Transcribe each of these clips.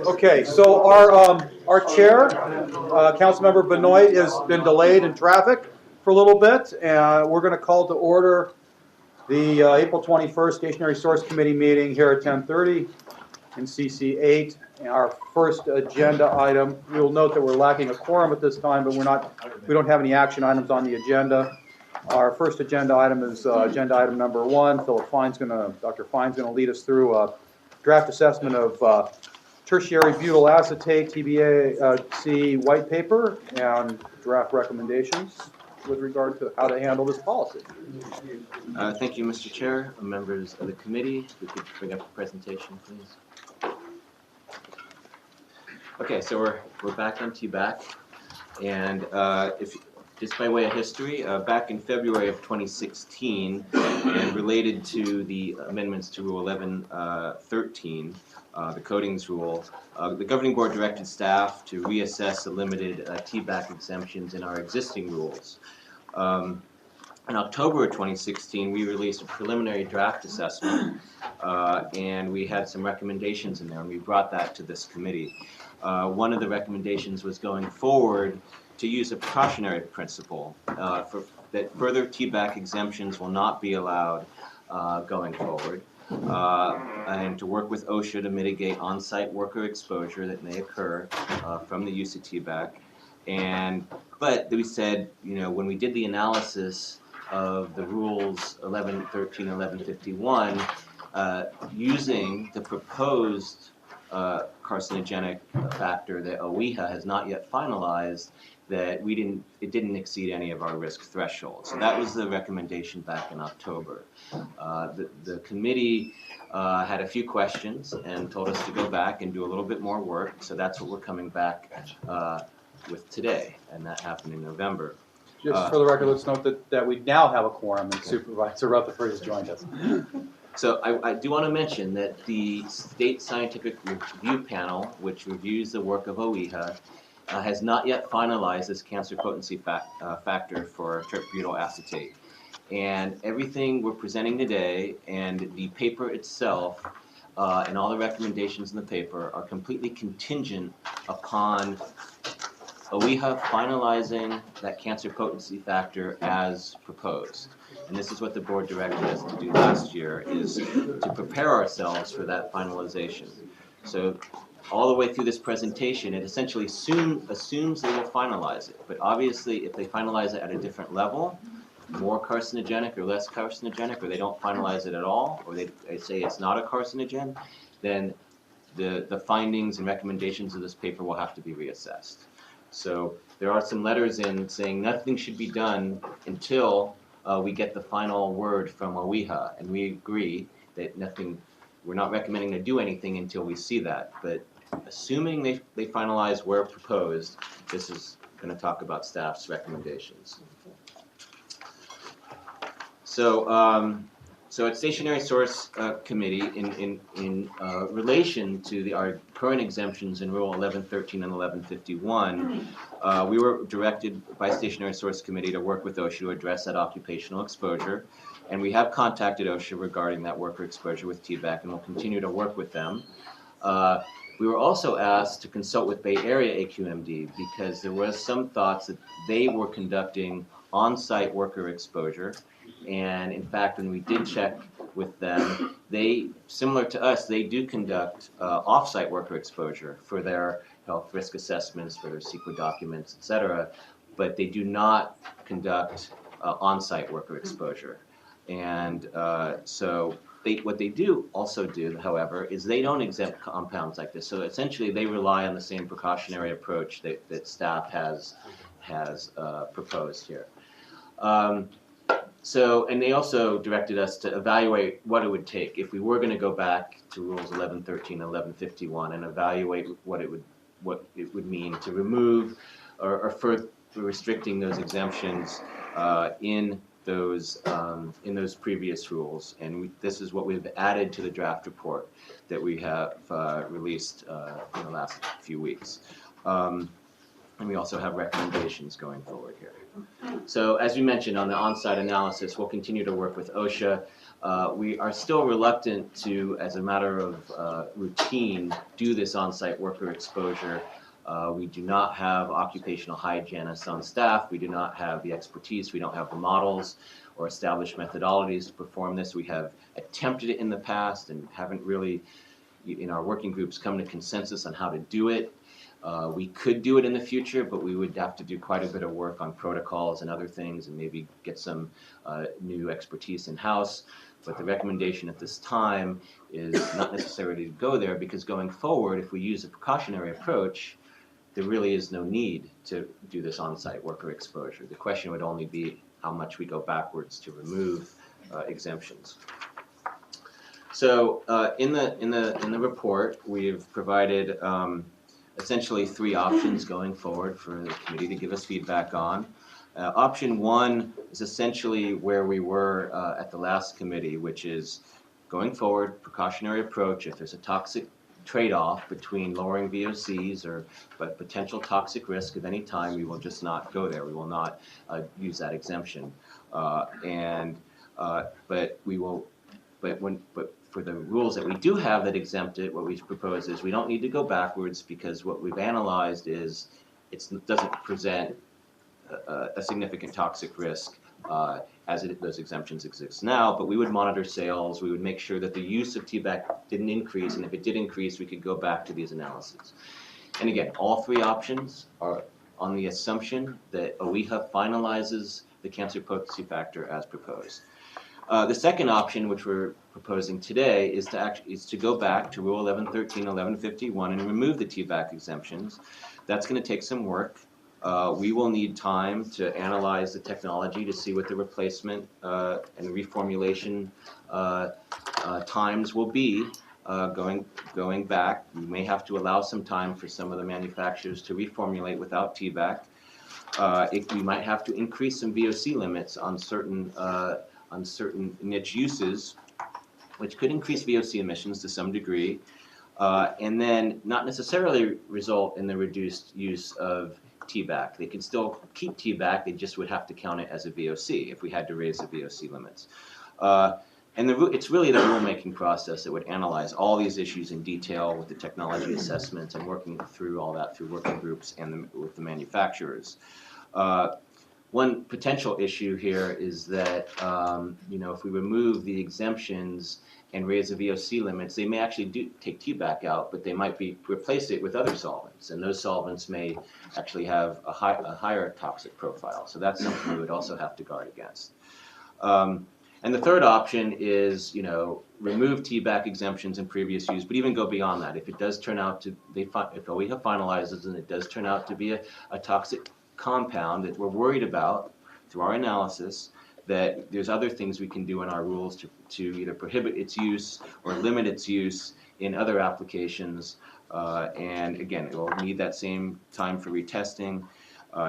Okay, so our chair, Councilmember Benoit, has been delayed in traffic for a little bit, and we're going to call to order the April 21st Stationary Source Committee meeting here at 10:30 in CC 8. And our first agenda item, you'll note that we're lacking a quorum at this time, but we don't have any action items on the agenda. Our first agenda item is agenda item number 1. Dr. Fine's going to lead us through a draft assessment of tertiary butyl acetate, TBAC white paper, and draft recommendations with regard to how to handle this policy. Thank you, Mr. Chair. Members of the committee, if we could bring up the presentation, please. Okay, so we're back on TBAC, and just by way of history, back in February of 2016, and related to the amendments to Rule 1113, the Coatings Rule, the Governing Board directed staff to reassess the limited TBAC exemptions in our existing rules. In October of 2016, we released a preliminary draft assessment, and we had some recommendations in there, and we brought that to this committee. One of the recommendations was going forward to use a precautionary principle that further TBAC exemptions will not be allowed going forward, and to work with OSHA to mitigate on-site worker exposure that may occur from the use of TBAC. But we said, when we did the analysis of the rules 1113 and 1151, using the proposed carcinogenic factor that OEHA has not yet finalized, that it didn't exceed any of our risk thresholds. So that was the recommendation back in October. The committee had a few questions and told us to go back and do a little bit more work. So that's what we're coming back with today, and that happened in November. Just for the record, let's note that we now have a quorum, and Supervisor Rutherford has joined us. So I do want to mention that the State Scientific Review Panel, which reviews the work of OEHA, has not yet finalized this cancer potency factor for terbutyl acetate. And everything we're presenting today and the paper itself and all the recommendations in the paper are completely contingent upon OEHA finalizing that cancer potency factor as proposed. And this is what the board directed us to do last year, is to prepare ourselves for that finalization. So all the way through this presentation, it essentially assumes they will finalize it. But obviously, if they finalize it at a different level, more carcinogenic or less carcinogenic, or they don't finalize it at all, or they say it's not a carcinogen, then the findings and recommendations of this paper will have to be reassessed. So there are some letters in saying nothing should be done until we get the final word from OEHA, and we agree that we're not recommending to do anything until we see that. But assuming they finalize where proposed, this is going to talk about staff's recommendations. So at Stationary Source Committee, in relation to our current exemptions in Rule 1113 and 1151, we were directed by Stationary Source Committee to work with OSHA to address that occupational exposure. And we have contacted OSHA regarding that worker exposure with TBAC, and we'll continue to work with them. We were also asked to consult with Bay Area AQMD because there was some thoughts that they were conducting on-site worker exposure. And in fact, when we did check with them, similar to us, they do conduct off-site worker exposure for their health risk assessments, for their CEQA documents, et cetera, but they do not conduct on-site worker exposure. And so what they do also do, however, is they don't exempt compounds like this. So essentially, they rely on the same precautionary approach that staff has proposed here. And they also directed us to evaluate what it would take if we were going to go back to Rules 1113 and 1151 and evaluate what it would mean to remove or further restricting those exemptions in those previous rules. And this is what we've added to the draft report that we have released in the last few weeks. And And we also have recommendations going forward here. So as we mentioned on the on-site analysis, we'll continue to work with OSHA. We are still reluctant to, as a matter of routine, do this on-site worker exposure. We do not have occupational hygienists on staff. We do not have the expertise. We don't have the models or established methodologies to perform this. We have attempted it in the past and haven't really, in our working groups, come to consensus on how to do it. We could do it in the future, but we would have to do quite a bit of work on protocols and other things and maybe get some new expertise in-house. But the recommendation at this time is not necessarily to go there, because going forward, if we use a precautionary approach, there really is no need to do this on-site worker exposure. The question would only be how much we go backwards to remove exemptions. So in the report, we've provided essentially 3 options going forward for the committee to give us feedback on. Option 1 is essentially where we were at the last committee, which is going forward, precautionary approach. If there's a toxic trade-off between lowering VOCs or potential toxic risk of any time, we will just not go there. We will not use that exemption. But for the rules that we do have that exempt it, what we propose is we don't need to go backwards, because what we've analyzed is it doesn't present a significant toxic risk those exemptions exist now. But we would monitor sales. We would make sure that the use of TBAC didn't increase, and if it did increase, we could go back to these analyses. And again, all 3 options are on the assumption that OEHA finalizes the cancer potency factor as proposed. The second option, which we're proposing today, is to go back to Rule 1113, 1151, and remove the TBAC exemptions. That's going to take some work. We will need time to analyze the technology to see what the replacement and reformulation times will be going back. We may have to allow some time for some of the manufacturers to reformulate without TBAC. We might have to increase some VOC limits on certain niche uses, which could increase VOC emissions to some degree, and then not necessarily result in the reduced use of TBAC. They could still keep TBAC, they just would have to count it as a VOC if we had to raise the VOC limits. And it's really the rulemaking process that would analyze all these issues in detail with the technology assessments and working through all that through working groups and with the manufacturers. One potential issue here is that if we remove the exemptions and raise the VOC limits, they may actually take TBAC out, but they might replace it with other solvents, and those solvents may actually have a higher toxic profile. So that's something we would also have to guard against. And the third option is, remove TBAC exemptions in previous use, but even go beyond that. If it does turn out to, if OEHA finalizes and it does turn out to be a toxic compound that we're worried about through our analysis, that there's other things we can do in our rules to either prohibit its use or limit its use in other applications. And again, it will need that same time for retesting.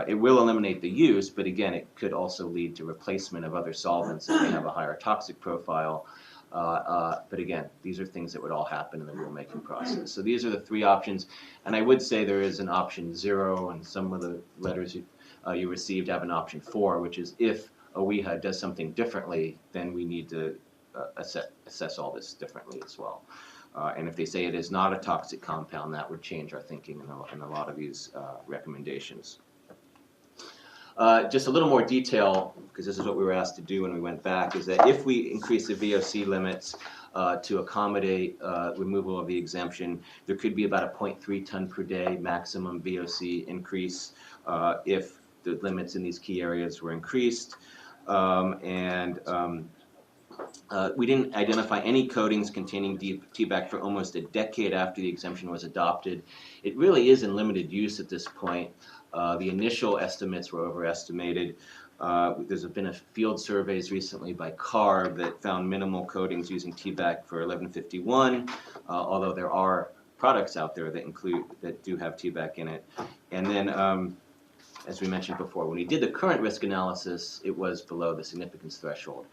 It will eliminate the use, but again, it could also lead to replacement of other solvents that may have a higher toxic profile. But again, these are things that would all happen in the rulemaking process. So these are the 3 options. And I would say there is an option 0, and some of the letters you received have an option 4, which is if OEHA does something differently, then we need to assess all this differently as well. And if they say it is not a toxic compound, that would change our thinking in a lot of these recommendations. Just a little more detail, because this is what we were asked to do when we went back, is that if we increase the VOC limits to accommodate removal of the exemption, there could be about a 0.3 ton per day maximum VOC increase if the limits in these key areas were increased. We didn't identify any coatings containing TBAC for almost a decade after the exemption was adopted. It really is in limited use at this point. The initial estimates were overestimated. There's been a field surveys recently by CARB that found minimal coatings using TBAC for 1151, although there are products out there that do have TBAC in it. And then, as we mentioned before, when we did the current risk analysis, it was below the significance threshold.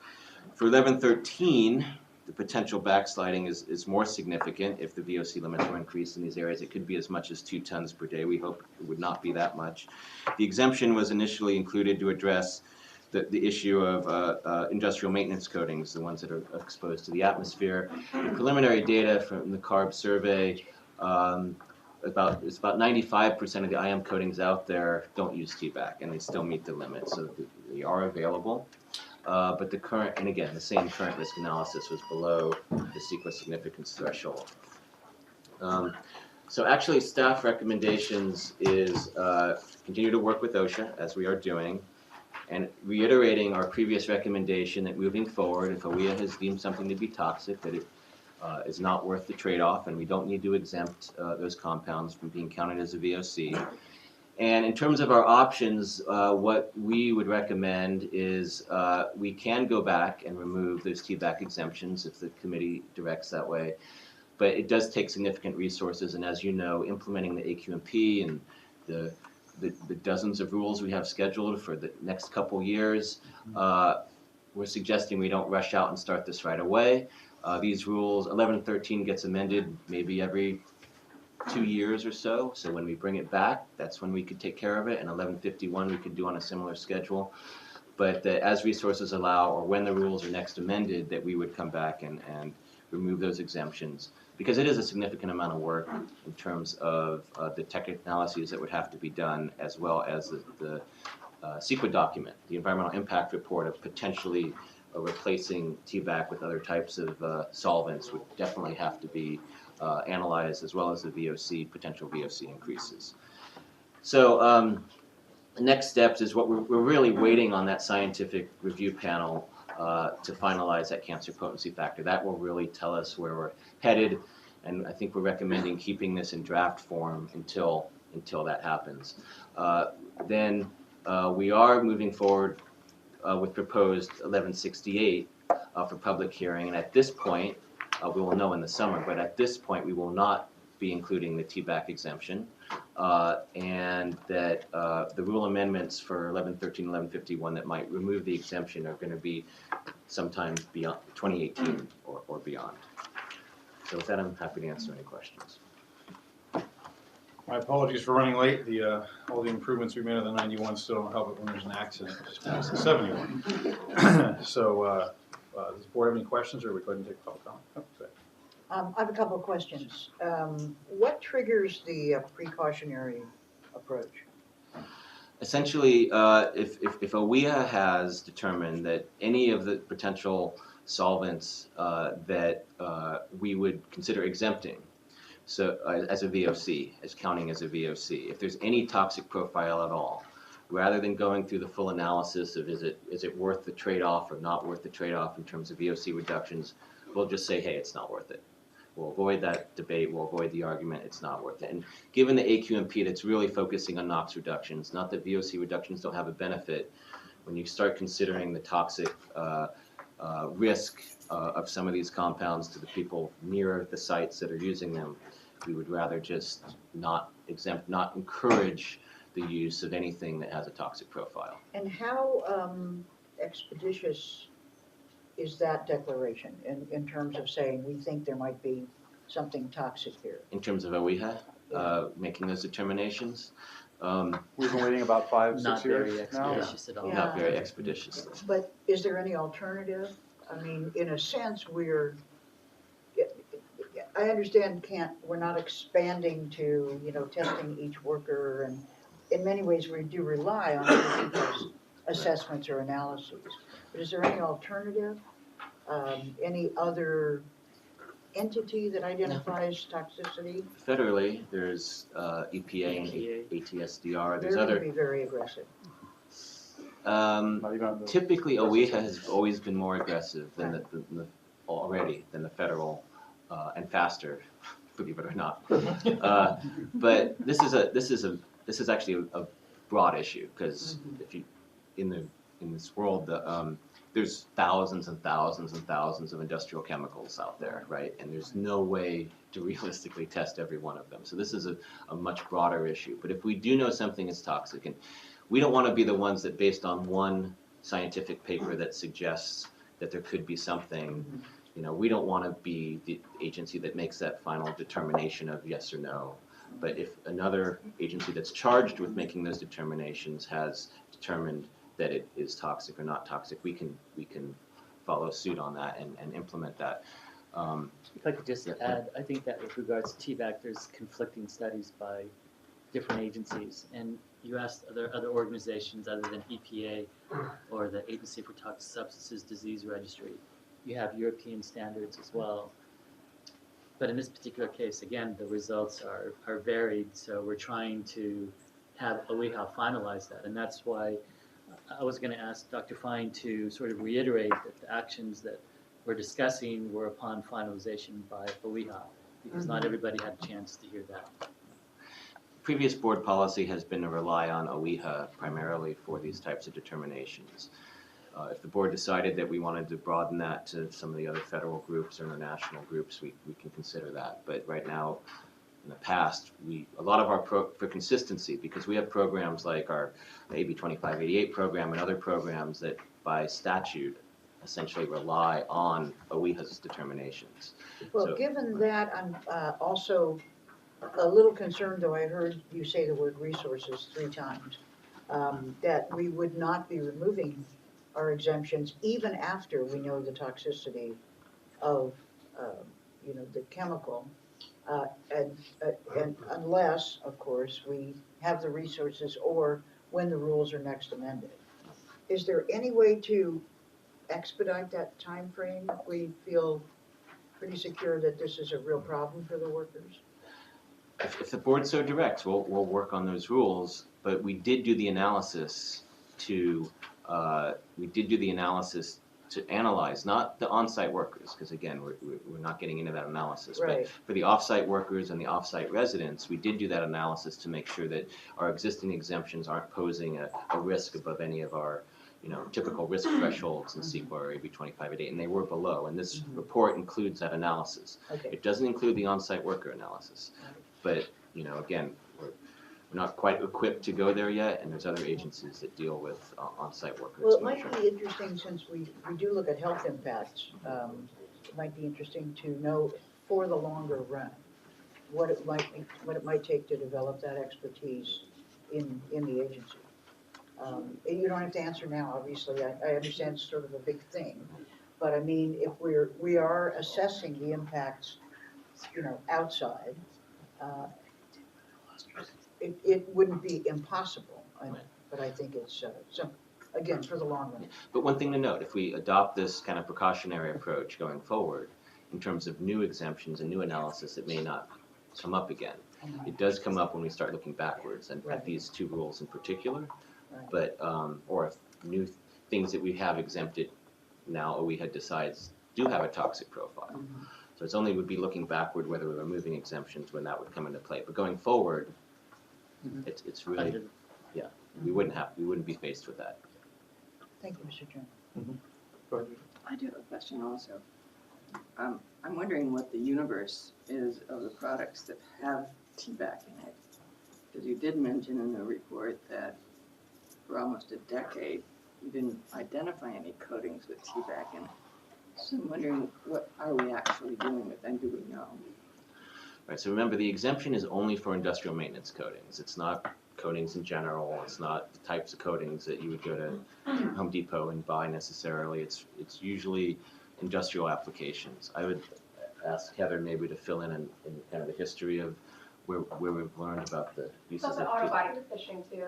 For 1113, the potential backsliding is more significant if the VOC limits were increased in these areas. It could be as much as 2 tons per day. We hope it would not be that much. The exemption was initially included to address the issue of industrial maintenance coatings, the ones that are exposed to the atmosphere. The preliminary data from the CARB survey, it's about 95% of the IM coatings out there don't use TVAC, and they still meet the limit, so they are available. But the current, and again, the same current risk analysis was below the CEQA significance threshold. So actually, staff recommendations is continue to work with OSHA, as we are doing, and reiterating our previous recommendation that moving forward, if OEA has deemed something to be toxic, that it is not worth the trade-off, and we don't need to exempt those compounds from being counted as a VOC. And in terms of our options, what we would recommend is we can go back and remove those TVAC exemptions if the committee directs that way. But it does take significant resources, and as you know, implementing the AQMP and the dozens of rules we have scheduled for the next couple years, we're suggesting we don't rush out and start this right away. These rules, 1113 gets amended maybe every 2 years or so. So when we bring it back, that's when we could take care of it. And 1151 we could do on a similar schedule. But as resources allow, or when the rules are next amended, that we would come back and remove those exemptions. Because it is a significant amount of work in terms of the technical analyses that would have to be done, as well as the CEQA document, the environmental impact report of potentially replacing TVAC with other types of solvents would definitely have to be analyzed, as well as the VOC, potential VOC increases. So the next steps is what we're really waiting on that scientific review panel to finalize that cancer potency factor. That will really tell us where we're headed, and I think we're recommending keeping this in draft form until that happens. Then we are moving forward with proposed 1168 for public hearing, and at this point, we will know in the summer, but at this point we will not be including the TVAC exemption, and that the rule amendments for 1113 and 1151 that might remove the exemption are going to be sometime beyond 2018 or beyond. So with that, I'm happy to answer any questions. My apologies for running late. All the improvements we made on the 91 still don't help it when there's an accident. Just past the 71. So does the board have any questions, or we go ahead and take public comment? Oh, go ahead. I have a couple of questions. What triggers the precautionary approach? Essentially, if OEA has determined that any of the potential solvents that we would consider exempting, so as a VOC, as counting as a VOC, if there's any toxic profile at all, rather than going through the full analysis of is it worth the trade-off or not worth the trade-off in terms of VOC reductions, we'll just say, hey, it's not worth it. We'll avoid that debate, we'll avoid the argument, it's not worth it. And given the AQMP that's really focusing on NOx reductions, not that VOC reductions don't have a benefit, when you start considering the toxic risk of some of these compounds to the people near the sites that are using them, we would rather just not encourage the use of anything that has a toxic profile. And how expeditious is that declaration in terms of saying we think there might be something toxic here? In terms of OEA making those determinations, We've been waiting about 5-6 Not years very now. expeditious at all. Yeah. not very expeditiously. But is there any alternative? I mean, in a sense, I understand we're not expanding to, testing each worker, and in many ways we do rely on other people's assessments or analyses. But is there any alternative? Any other entity that identifies toxicity? Federally, there's EPA and ATSDR. There's They're going other. to be very aggressive. Not even on the- Typically, OEA has always been more aggressive than the federal and faster, believe it or not. But this is actually a broad issue, because if you in this world, there's thousands and thousands and thousands of industrial chemicals out there, right? And there's no way to realistically test every one of them. So this is a much broader issue. But if we do know something is toxic, and we don't want to be the ones that, based on one scientific paper that suggests that there could be something, we don't want to be the agency that makes that final determination of yes or no. But if another agency that's charged with making those determinations has determined that it is toxic or not toxic, we can follow suit on that and implement that. If I could just Yeah. add, I think that with regards to TVAC, there's conflicting studies by different agencies. And you asked other organizations other than EPA or the Agency for Toxic Substances Disease Registry. You have European standards as well. But in this particular case, again, the results are varied. So we're trying to have OEHA finalize that. And that's why I was going to ask Dr. Fine to sort of reiterate that the actions that we're discussing were upon finalization by OEHA, because not everybody had a chance to hear that. Previous board policy has been to rely on OEHA primarily for these types of determinations. If the board decided that we wanted to broaden that to some of the other federal groups or international groups, we can consider that. But right now, in the past, a lot of our for consistency, because we have programs like our AB 2588 program and other programs that by statute essentially rely on OEHA's determinations. Well, So- given that, I'm also a little concerned, though I heard you say the word resources 3 times, that we would not be removing our exemptions even after we know the toxicity of, the chemical. And unless, of course, we have the resources or when the rules are next amended. Is there any way to expedite that time frame if we feel pretty secure that this is a real problem for the workers? If the board so directs, we'll work on those rules, but we did do the analysis to analyze, not the on-site workers, because again, we're not getting into that analysis. Right. But for the off-site workers and the off-site residents, we did do that analysis to make sure that our existing exemptions aren't posing a risk above any of our typical risk thresholds in CEQA or AB 2588, and they were below. And this report includes that analysis. Okay. It doesn't include the on-site worker analysis. But, again, we're not quite equipped to go there yet, and there's other agencies that deal with on-site workers. Well, it might be interesting, since we do look at health impacts, it might be interesting to know for the longer run, what it might take to develop that expertise in the agency. You don't have to answer now, obviously, I understand it's sort of a big thing, but I mean, if we are assessing the impacts, outside, it wouldn't be impossible, but I think it's, again, for the long run. But one thing to note, if we adopt this kind of precautionary approach going forward, in terms of new exemptions and new analysis, it may not come up again. It does come up when we start looking backwards and Right. at these 2 rules in particular, Right. but, or if new things that we have exempted now OEHA decides do have a toxic profile. Mhm. So it's only would be looking backward whether we're removing exemptions when that would come into play. But going forward, it's really, we wouldn't be faced with that. Thank you, Mr. Chairman. Go ahead. I do have a question also. I'm wondering what the universe is of the products that have TVAC in it. Because you did mention in the report that for almost a decade, you didn't identify any coatings with TVAC in it. So I'm wondering, what are we actually doing with them? Do we know? Right, so remember, the exemption is only for industrial maintenance coatings. It's not coatings in general. It's not the types of coatings that you would go to Home Depot and buy necessarily. It's usually industrial applications. I would ask Heather maybe to fill in kind of the history of where we've learned about the It's uses also of auto body fishing too.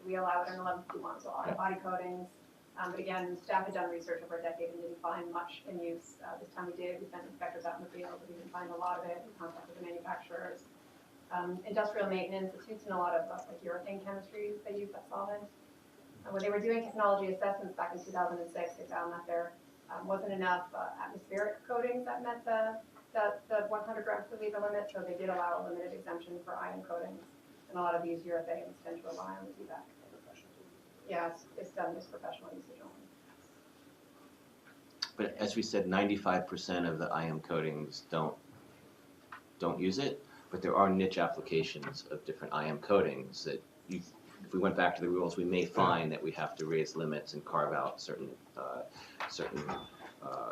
We allow it in 1151, so auto body coatings. But again, staff had done research over a decade and didn't find much in use. This time we did. We sent inspectors out in the field, but we didn't find a lot of it. We contacted the manufacturers. Industrial maintenance, it's used in a lot of like urethane chemistries. They use that solvent. When they were doing technology assessments back in 2006, they found that there wasn't enough atmospheric coatings that met the 100 grams per liter limit, so they did allow a limited exemption for ion coatings. And a lot of these urethanes tend to rely on the TVAC. Yeah, it's done as professional usage only. But as we said, 95% of the IM coatings don't use it, but there are niche applications of different IM coatings that if we went back to the rules, we may find that we have to raise limits and carve out certain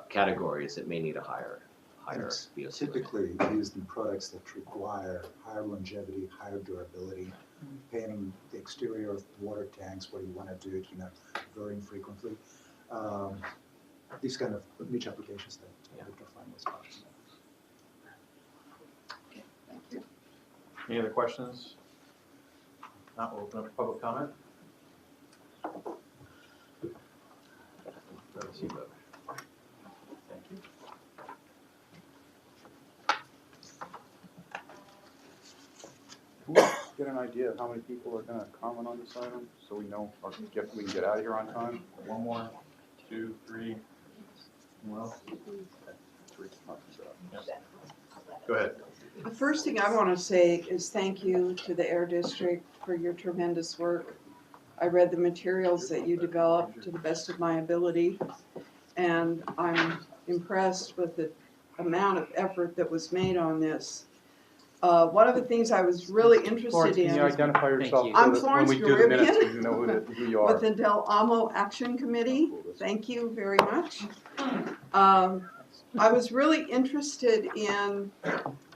categories that may need a higher It's VOC. typically used in products that require higher longevity, higher durability, painting the exterior of water tanks where you want to do it, very infrequently. These kind of niche applications that we can find most products. Thank you. Any other questions? Not, we'll open up for public comment. Thank you. Get an idea of how many people are gonna comment on this item, so we know, or we can get out of here on time? One more, 2, 3. Well, Three. go ahead. The first thing I want to say is thank you to the Air District for your tremendous work. I read the materials that you developed to the best of my ability, and I'm impressed with the amount of effort that was made on this. One of the things I was really interested Florence, can you in identify yourself you. so I'm that when Florence we do the minutes, Caribbean. you know who you are? with the Del Amo Action Committee. Thank you very much. I was really interested in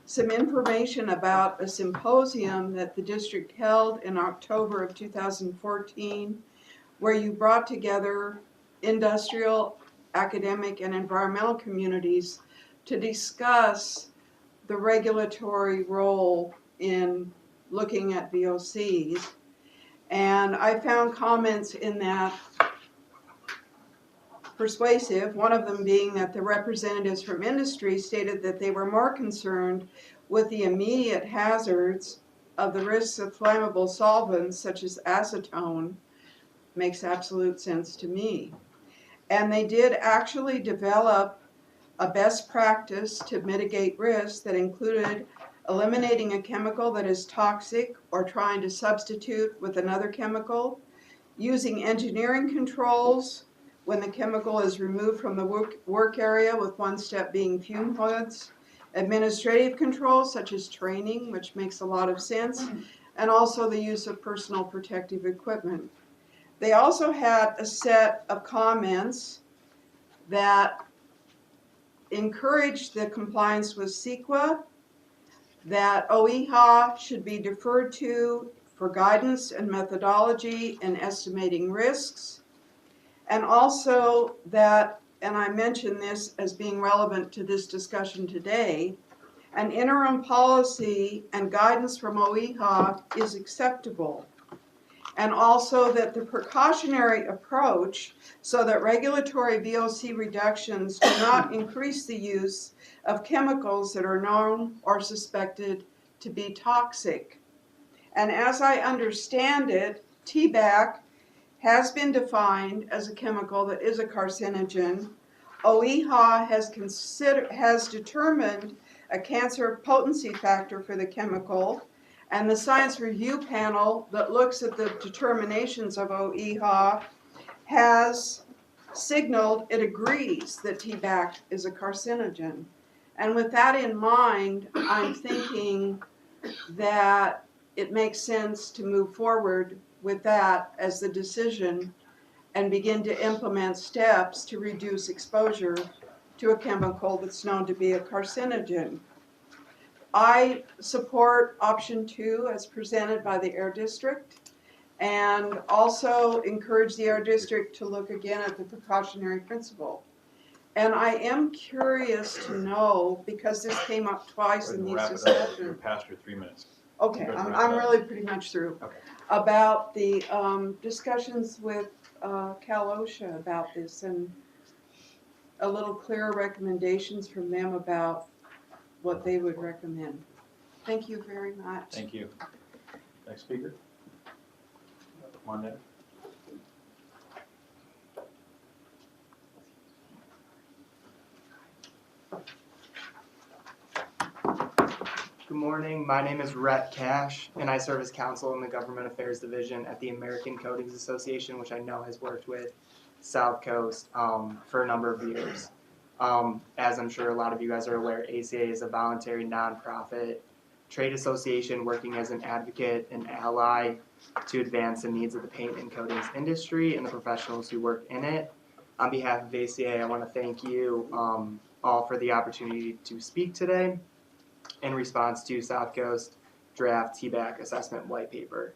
some information about a symposium that the district held in October of 2014, where you brought together industrial, academic, and environmental communities to discuss the regulatory role in looking at VOCs. And I found comments in that persuasive, one of them being that the representatives from industry stated that they were more concerned with the immediate hazards of the risks of flammable solvents such as acetone. Makes absolute sense to me. And they did actually develop a best practice to mitigate risks that included eliminating a chemical that is toxic or trying to substitute with another chemical, using engineering controls when the chemical is removed from the work area, with one step being fume hoods, administrative controls such as training, which makes a lot of sense, and also the use of personal protective equipment. They also had a set of comments that encouraged the compliance with CEQA, that OEHA should be deferred to for guidance and methodology in estimating risks, and also that, and I mention this as being relevant to this discussion today, an interim policy and guidance from OEHA is acceptable. And also that the precautionary approach, so that regulatory VOC reductions do not increase the use of chemicals that are known or suspected to be toxic. And as I understand it, TBAC has been defined as a chemical that is a carcinogen. OEHA has determined a cancer potency factor for the chemical, and the science review panel that looks at the determinations of OEHA has signaled it agrees that TBAC is a carcinogen. And with that in mind, I'm thinking that it makes sense to move forward with that as the decision and begin to implement steps to reduce exposure to a chemical that's known to be a carcinogen. I support option 2 as presented by the Air District, and also encourage the Air District to look again at the precautionary principle. And I am curious to know, because this came up twice in these Wrap it up. You're discussions. past your 3 minutes. Okay, Go ahead, I'm wrap it up. really pretty much through. Okay. About the discussions with Cal OSHA about this, and a little clearer recommendations from them about what they would recommend. Thank you very much. Thank you. Next speaker. Come on down. Good morning. My name is Rhett Cash, and I serve as counsel in the Government Affairs Division at the American Coatings Association, which I know has worked with South Coast for a number of years. As I'm sure a lot of you guys are aware, ACA is a voluntary nonprofit trade association working as an advocate and ally to advance the needs of the paint and coatings industry and the professionals who work in it. On behalf of ACA, I want to thank you all for the opportunity to speak today in response to South Coast draft TBAC assessment white paper.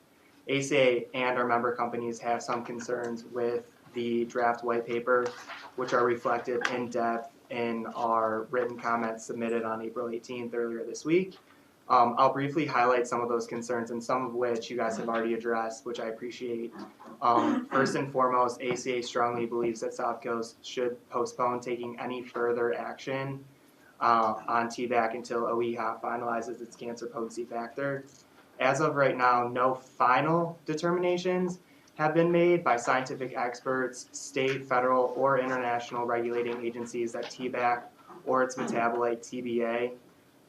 ACA and our member companies have some concerns with the draft white paper, which are reflected in depth in our written comments submitted on April 18th earlier this week. I'll briefly highlight some of those concerns, and some of which you guys have already addressed, which I appreciate. First and foremost, ACA strongly believes that South Coast should postpone taking any further action on TBAC until OEHA finalizes its cancer potency factor. As of right now, no final determinations have been made by scientific experts, state, federal, or international regulating agencies that TBAC or its metabolite TBA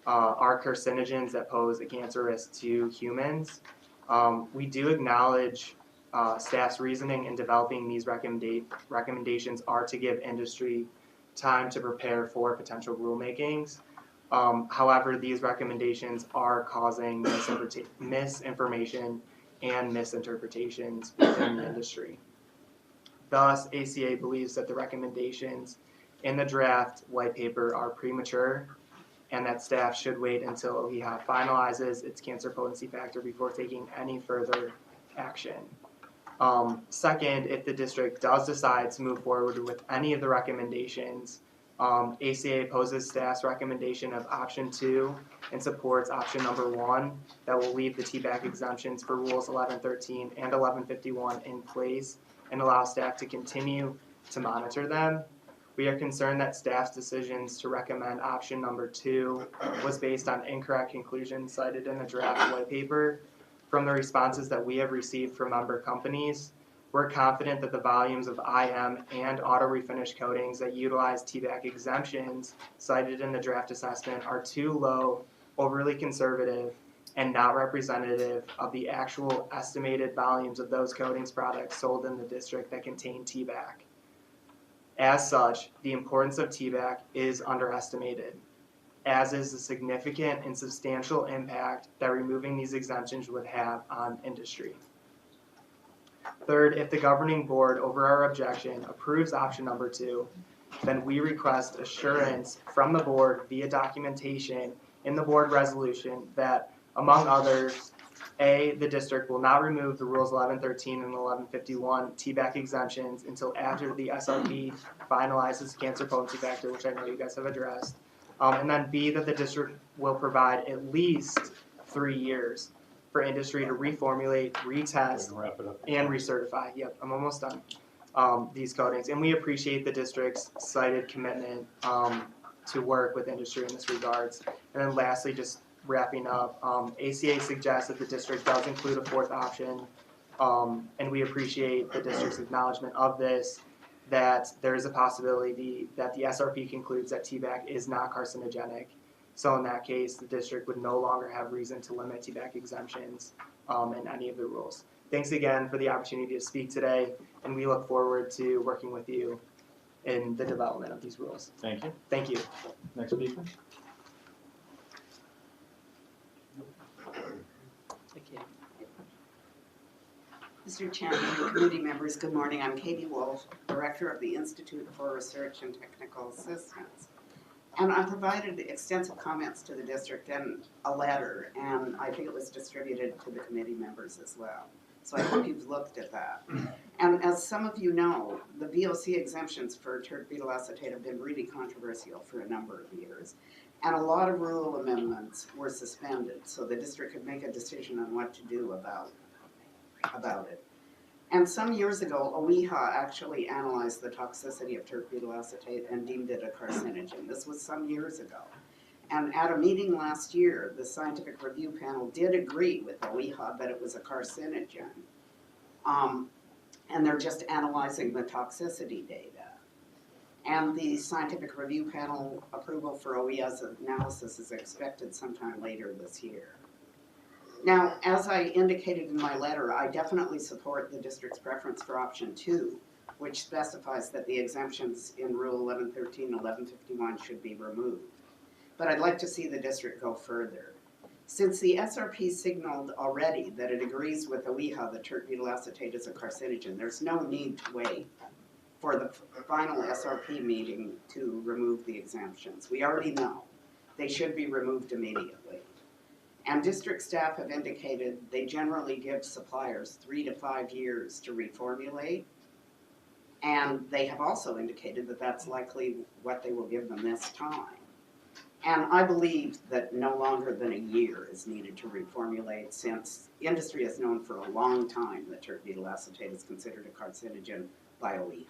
are carcinogens that pose a cancer risk to humans. We do acknowledge staff's reasoning in developing these recommendations are to give industry time to prepare for potential rulemakings. However, these recommendations are causing misinformation and misinterpretations within the industry. Thus, ACA believes that the recommendations in the draft white paper are premature and that staff should wait until OEHA finalizes its cancer potency factor before taking any further action. Second, if the district does decide to move forward with any of the recommendations, ACA opposes staff's recommendation of option 2 and supports option number 1 that will leave the TBAC exemptions for rules 1113 and 1151 in place and allow staff to continue to monitor them. We are concerned that staff's decisions to recommend option number 2 was based on incorrect conclusions cited in the draft white paper. From the responses that we have received from member companies, we're confident that the volumes of IM and auto refinish coatings that utilize TBAC exemptions cited in the draft assessment are too low, overly conservative, and not representative of the actual estimated volumes of those coatings products sold in the district that contain TBAC. As such, the importance of TBAC is underestimated, as is the significant and substantial impact that removing these exemptions would have on industry. Third, if the governing board, over our objection, approves option number 2, then we request assurance from the board via documentation in the board resolution that, among others, A, the district will not remove the rules 1113 and 1151 TBAC exemptions until after the SRP finalizes cancer potency factor, which I know you guys have addressed. And then B, that the district will provide at least 3 years for industry to reformulate, retest, and recertify. Yep, I'm almost done. These coatings. And we appreciate the district's cited commitment to work with industry in this regards. And then lastly, just wrapping up, ACA suggests that the district does include a 4th option, and we appreciate the district's acknowledgement of this, that there is a possibility that the SRP concludes that TBAC is not carcinogenic. So in that case, the district would no longer have reason to limit TBAC exemptions in any of the rules. Thanks again for the opportunity to speak today, and we look forward to working with you in the development of these rules. Thank you. Thank you. Next speaker. Mr. Chairman and committee members, good morning. I'm Kati Wolf, Director of the Institute for Research and Technical Assistance. And I provided extensive comments to the district and a letter, and I think it was distributed to the committee members as well. So I hope you've looked at that. And as some of you know, the VOC exemptions for tert-butyl acetate have been really controversial for a number of years. And a lot of rule amendments were suspended, so the district could make a decision on what to do about it. And some years ago, OEHA actually analyzed the toxicity of tert-butyl acetate and deemed it a carcinogen. This was some years ago. And at a meeting last year, the scientific review panel did agree with OEHA that it was a carcinogen. And they're just analyzing the toxicity data. And the scientific review panel approval for OEHA's analysis is expected sometime later this year. Now, as I indicated in my letter, I definitely support the district's preference for option 2, which specifies that the exemptions in Rule 1113 and 1151 should be removed. But I'd like to see the district go further. Since the SRP signaled already that it agrees with OEHA that tert-butyl acetate is a carcinogen, there's no need to wait for the final SRP meeting to remove the exemptions. We already know they should be removed immediately. And district staff have indicated they generally give suppliers 3 to 5 years to reformulate. And they have also indicated that that's likely what they will give them this time. And I believe that no longer than a year is needed to reformulate, since industry has known for a long time that tert-butyl acetate is considered a carcinogen by OEHA.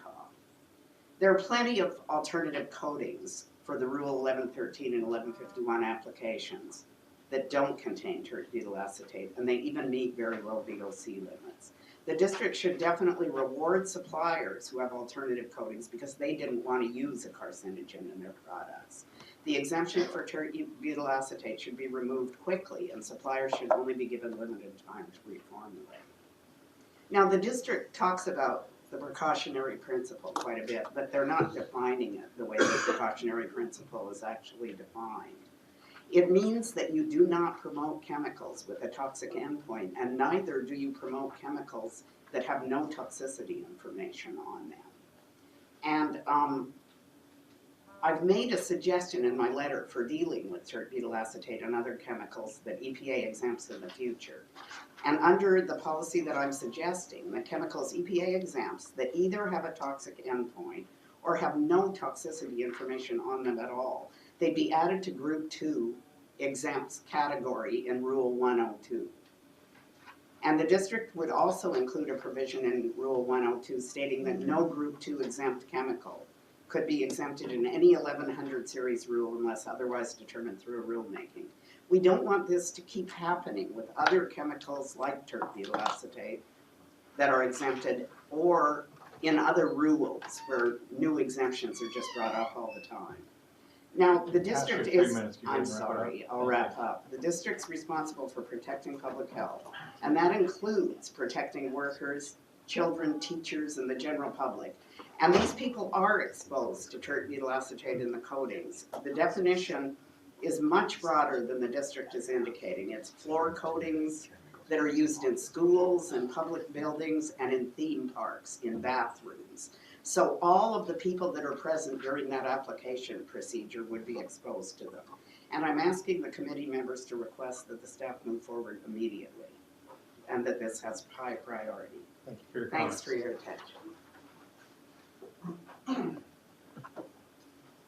There are plenty of alternative coatings for the Rule 1113 and 1151 applications that don't contain tert-butyl acetate, and they even meet very low VOC limits. The district should definitely reward suppliers who have alternative coatings because they didn't want to use a carcinogen in their products. The exemption for tert-butyl acetate should be removed quickly, and suppliers should only be given limited time to reformulate. Now, the district talks about the precautionary principle quite a bit, but they're not defining it the way the precautionary principle is actually defined. It means that you do not promote chemicals with a toxic endpoint, and neither do you promote chemicals that have no toxicity information on them. And I've made a suggestion in my letter for dealing with tert-butyl acetate and other chemicals that EPA exempts in the future. And under the policy that I'm suggesting, the chemicals EPA exempts that either have a toxic endpoint or have no toxicity information on them at all, they'd be added to Group 2 exempts category in Rule 102. And the district would also include a provision in Rule 102 stating that no Group 2 exempt chemical could be exempted in any 1100 series rule unless otherwise determined through a rulemaking. We don't want this to keep happening with other chemicals like tert-butyl acetate that are exempted, or in other rules where new exemptions are just brought up all the time. Now, the district is, I'm sorry, I'll wrap up. The district's responsible for protecting public health, and that includes protecting workers, children, teachers, and the general public. And these people are exposed to tert-butyl acetate in the coatings. The definition is much broader than the district is indicating. It's floor coatings that are used in schools and public buildings and in theme parks, in bathrooms. So all of the people that are present during that application procedure would be exposed to them. And I'm asking the committee members to request that the staff move forward immediately and that this has high priority. Thank you for your Thanks comments. for your attention.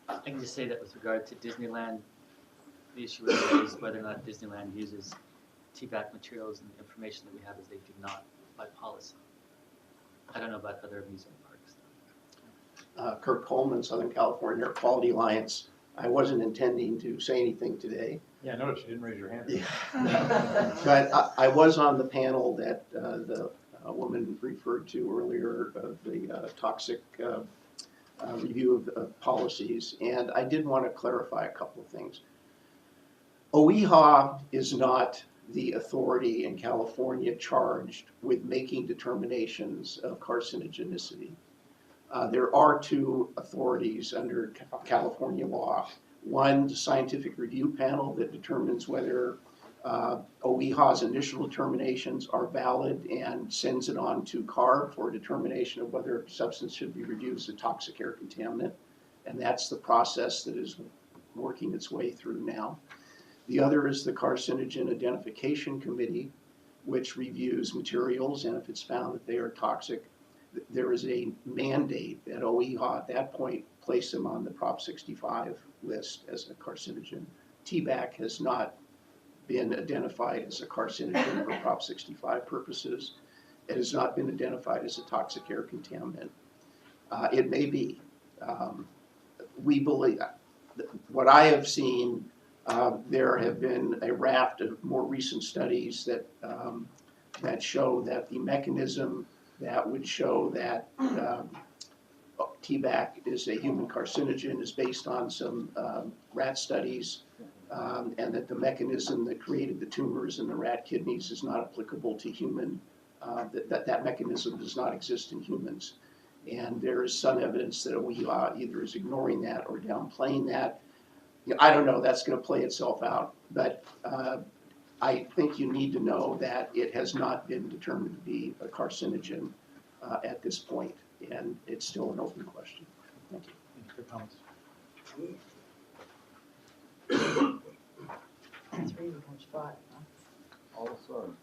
I can just say that with regard to Disneyland, the issue is whether or not Disneyland uses TVAC materials, and the information that we have is they do not by policy. I don't know about other amusement parks. Kirk Coleman, Southern California Air Quality Alliance. I wasn't intending to say anything today. Yeah, I noticed you didn't raise your hand. Yeah. But I was on the panel that the woman referred to earlier of the toxic review of policies, and I did want to clarify a couple of things. OEHA is not the authority in California charged with making determinations of carcinogenicity. There are two authorities under California law. One, the scientific review panel that determines whether OEHA's initial determinations are valid and sends it on to CARB for a determination of whether a substance should be reviewed as a toxic air contaminant. And that's the process that is working its way through now. The other is the Carcinogen Identification Committee, which reviews materials, and if it's found that they are toxic, there is a mandate that OEHA at that point place them on the Prop 65 list as a carcinogen. TVAC has not been identified as a carcinogen for Prop 65 purposes. It has not been identified as a toxic air contaminant. It may be. We believe, what I have seen, there have been a raft of more recent studies that that show that the mechanism that would show that TVAC is a human carcinogen is based on some rat studies, and that the mechanism that created the tumors in the rat kidneys is not applicable to human, that mechanism does not exist in humans. And there is some evidence that OEHA either is ignoring that or downplaying that. You know, I don't know, that's going to play itself out, but I think you need to know that it has not been determined to be a carcinogen at this point. and it's still an open question. Thank you. Good comments. Three becomes five, huh? All of a sudden.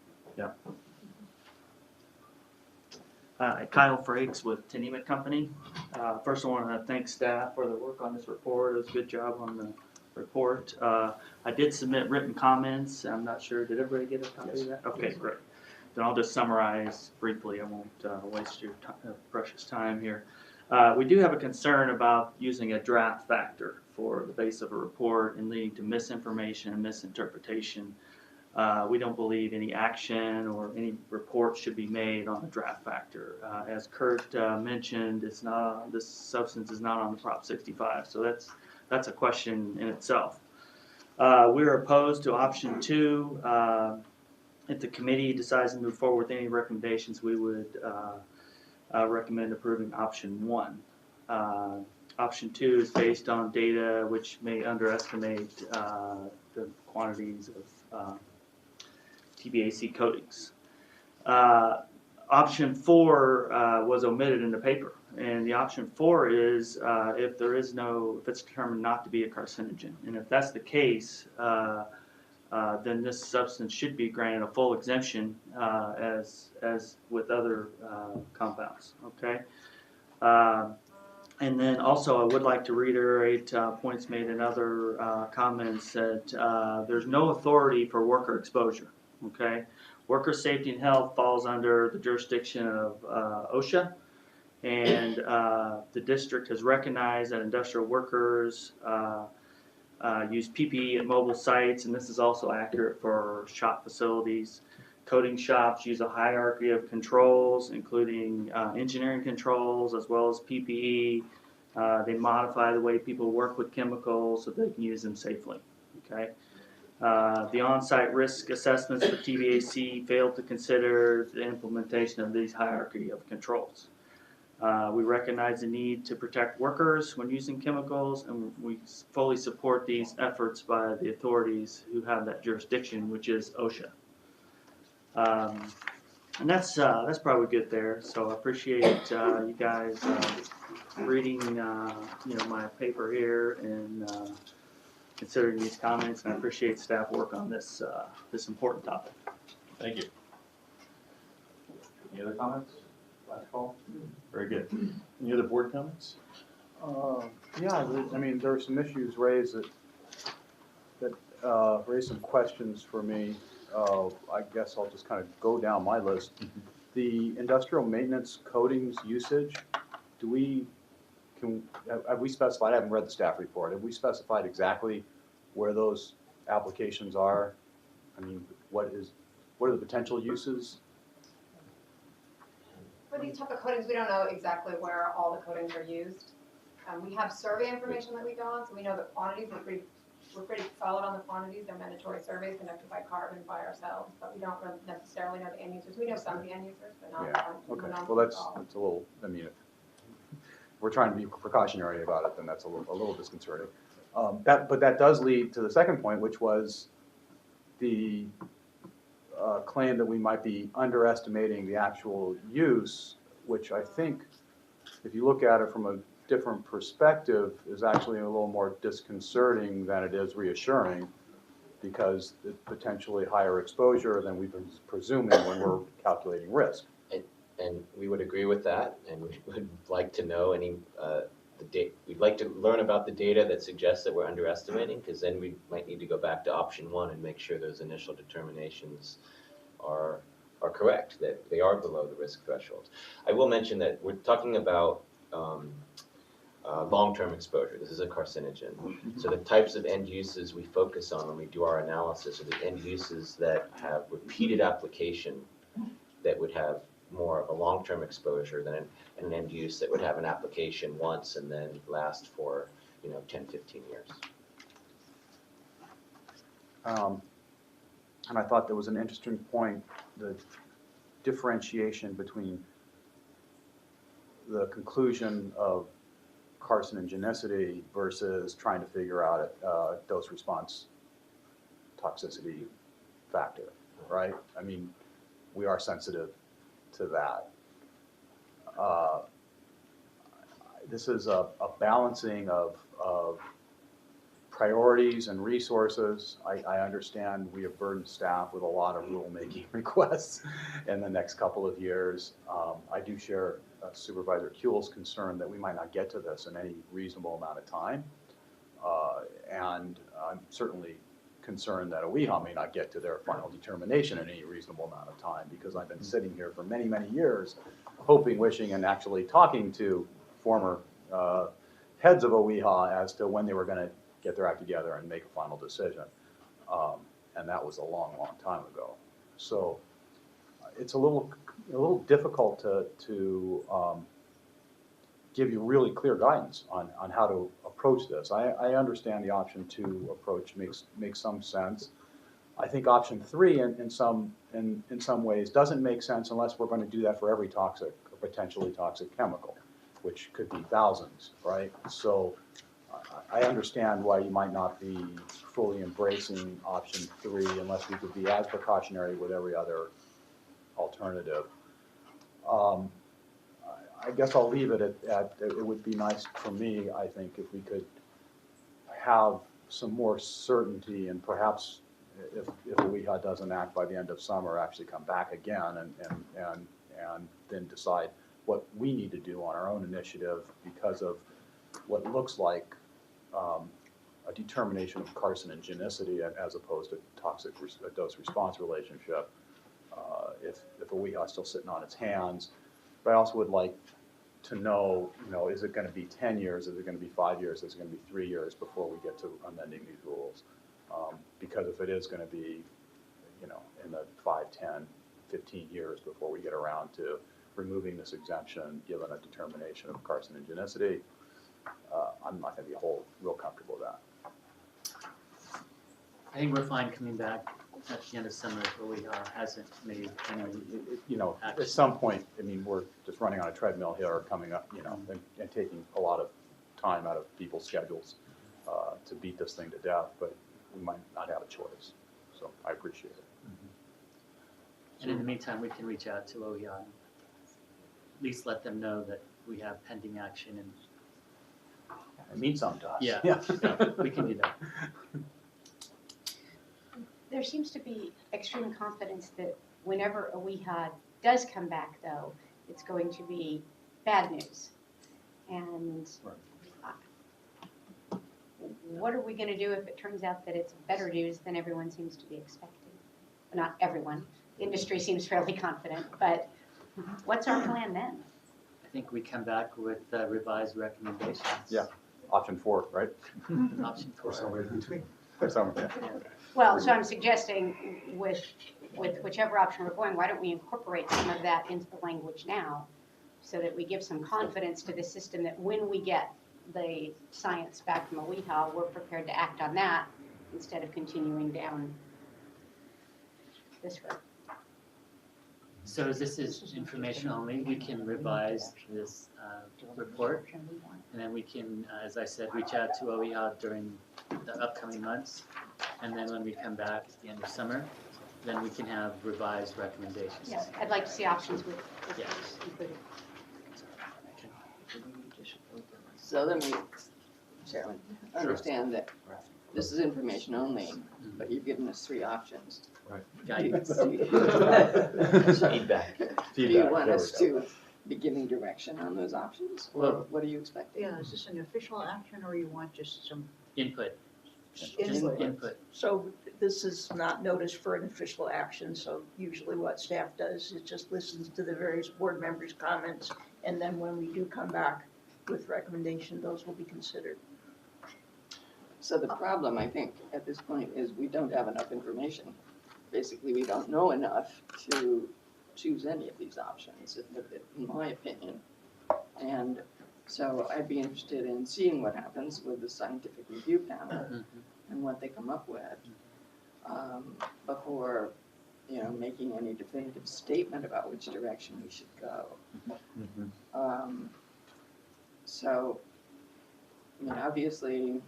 Kyle Frakes with Tenema Company. First, I want to thank staff for the work on this report. It was a good job on the report. I did submit written comments. I'm not sure, did everybody get a copy of that? Okay, great. Then I'll just summarize briefly. I won't waste your precious time here. We do have a concern about using a draft factor for the base of a report and leading to misinformation and misinterpretation. We don't believe any action or any report should be made on the draft factor. As Kurt mentioned, it's not, this substance is not on the Prop 65, so that's a question in itself. We're opposed to option 2. If the committee decides to move forward with any recommendations, we would recommend approving option 1. Option 2 is based on data which may underestimate the quantities of TBAC coatings. Option 4 was omitted in the paper, and the option 4 is if it's determined not to be a carcinogen, and if that's the case, then this substance should be granted a full exemption as with other compounds. Okay. And then also I would like to reiterate points made in other comments that there's no authority for worker exposure. Okay, worker safety and health falls under the jurisdiction of OSHA, and the district has recognized that industrial workers use PPE at mobile sites, and this is also accurate for shop facilities. Coating shops use a hierarchy of controls, including engineering controls as well as PPE. They modify the way people work with chemicals so they can use them safely. Okay. The on-site risk assessments for TBAC failed to consider the implementation of these hierarchy of controls. We recognize the need to protect workers when using chemicals, and we fully support these efforts by the authorities who have that jurisdiction, which is OSHA. And that's probably good there. So I appreciate you guys reading my paper here and considering these comments, and I appreciate staff work on this important topic. Thank you. Any other comments? Last call? Very good. Any other board comments? Yeah, I mean, there are some issues raised that raise some questions for me. I guess I'll just kind of go down my list. The industrial maintenance coatings usage, have we specified, I haven't read the staff report, have we specified exactly where those applications are? I mean, what are the potential uses? For these type of coatings, we don't know exactly where all the coatings are used. We have survey information that we go on, so we know the quantities. We're pretty solid on the quantities. They're mandatory surveys conducted by Carbon, by ourselves, but we don't necessarily know the end users. We know some of the end users, but not Yeah, okay. not Well, that's all. a little, I mean, if we're trying to be precautionary about it, then that's a little disconcerting. But that does lead to the second point, which was the claim that we might be underestimating the actual use, which I think, if you look at it from a different perspective, is actually a little more disconcerting than it is reassuring, because it's potentially higher exposure than we've been presuming when we're calculating risk. And we would agree with that, and we would like to know we'd like to learn about the data that suggests that we're underestimating, because then we might need to go back to option 1 and make sure those initial determinations are correct, that they are below the risk threshold. I will mention that we're talking about long-term exposure. This is a carcinogen. So the types of end uses we focus on when we do our analysis are the end uses that have repeated application that would have more of a long-term exposure than an end use that would have an application once and then last for 10, 15 years. And I thought there was an interesting point, the differentiation between the conclusion of carcinogenicity versus trying to figure out a dose response toxicity factor, right? I mean, we are sensitive to that. this is a balancing of priorities and resources. I understand we have burdened staff with a lot of rulemaking requests in the next couple of years. I do share Supervisor Kuehl's concern that we might not get to this in any reasonable amount of time. And I'm certainly concerned that OEHA may not get to their final determination in any reasonable amount of time, because I've been sitting here for many, many years hoping, wishing, and actually talking to former heads of OEHA as to when they were going to get their act together and make a final decision. And that was a long, long time ago. So it's a little difficult to give you really clear guidance on how to approach this. I understand the option 2 approach makes some sense. I think option 3 in some ways doesn't make sense unless we're going to do that for every toxic or potentially toxic chemical, which could be thousands, right? So I understand why you might not be fully embracing option 3 unless we could be as precautionary with every other alternative. I guess I'll leave it at it would be nice for me, I think, if we could have some more certainty, and perhaps if OEHA doesn't act by the end of summer, actually come back again and then decide what we need to do on our own initiative because of what looks like a determination of carcinogenicity as opposed to toxic dose-response relationship. If OEHA is still sitting on its hands. But I also would like to know, is it going to be 10 years? Is it going to be 5 years? Is it going to be 3 years before we get to amending these rules? Because if it is going to be, in the 5, 10, 15 years before we get around to removing this exemption, given a determination of carcinogenicity, I'm not going to be real comfortable with that. I think we're fine coming back at the end of summer if OEHA hasn't made any At some point, we're just running on a treadmill here, or coming up, and taking a lot of time out of people's schedules to beat this thing to death, but we might not have a choice. So I appreciate it. And in the meantime, we can reach out to OEHA and at least let them know that we have pending action, and it means something to us. Yeah, we can do that. There seems to be extreme confidence that whenever OEHA does come back, though, it's going to be bad news. And what are we going to do if it turns out that it's better news than everyone seems to be expecting? Well, not everyone. The industry seems fairly confident, but what's our plan then? I think we come back with revised recommendations. Yeah, option 4, right? Option 4. Or somewhere in between. Well, so I'm suggesting with whichever option we're going, why don't we incorporate some of that into the language now so that we give some confidence to the system that when we get the science back from OEHA, we're prepared to act on that instead of continuing down this road. So as this is information only, we can revise this report, and then we can, as I said, reach out to OEHA during the upcoming months, and then when we come back at the end of summer, then we can have revised recommendations. Yes, I'd like to see options with Yes. those included. So let me, Chairman, understand that this is information only, but you've given us 3 options. Right. Guidance. Feedback. Do you want us to be giving direction on those options, or Well- what are you expecting? Yeah, is this an official action or you want just some Input. Just input? input. So this is not notice for an official action, so usually what staff does is just listens to the various board members' comments, and then when we do come back with recommendation, those will be considered. So the problem, I think, at this point is we don't have enough information. Basically, we don't know enough to choose any of these options, in my opinion. And so I'd be interested in seeing what happens with the scientific review panel and what they come up with before, making any definitive statement about which direction we should go. So, obviously,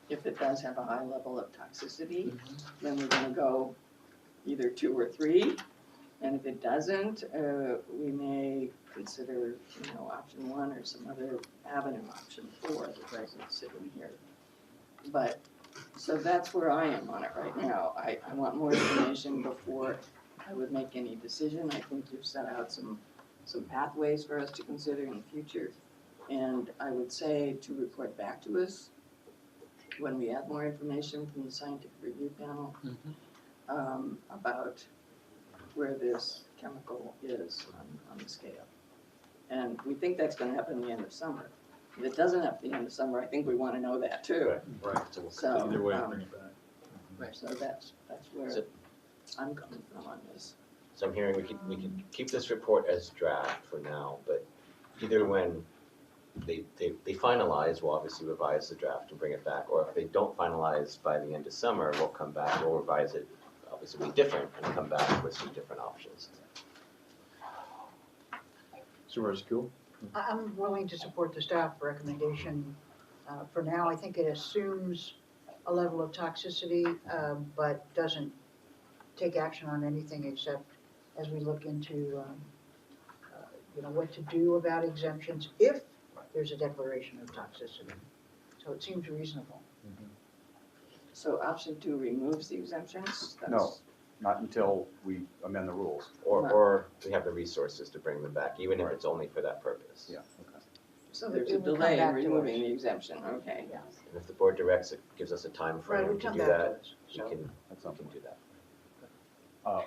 if it does have a high level of toxicity, then we're gonna go either 2 or 3, And if it doesn't, we may consider, option 1 or some other avenue, option 4 that doesn't sit in here. But, so that's where I am on it right now. I want more information before I would make any decision. I think you've set out some pathways for us to consider in the future. And I would say to report back to us when we have more information from the scientific review panel about where this chemical is on the scale. And we think that's gonna happen at the end of summer. If it doesn't happen at the end of summer, I think we wanna know that too. Right, So, either way, bring it back. Right, so that's where So- I'm coming from on this. So I'm hearing we can keep this report as draft for now, but either when they finalize, we'll obviously revise the draft and bring it back, or if they don't finalize by the end of summer, we'll come back, we'll revise it, obviously be different, and come back with some different options. Supervisor Kuhl? I'm willing to support the staff recommendation. For now, I think it assumes a level of toxicity, but doesn't take action on anything except as we look into, what to do about exemptions if there's a declaration of toxicity. So it seems reasonable. So option 2 removes the exemptions? No, not until we amend the rules. Or we have the resources to bring them back, even if it's only for that purpose. Yeah, okay. So there's It a would come delay in back to removing us. the exemption, okay. Yeah. And if the board directs, it gives us a time Right, it frame would to come do back to that, us. we So can That's do that.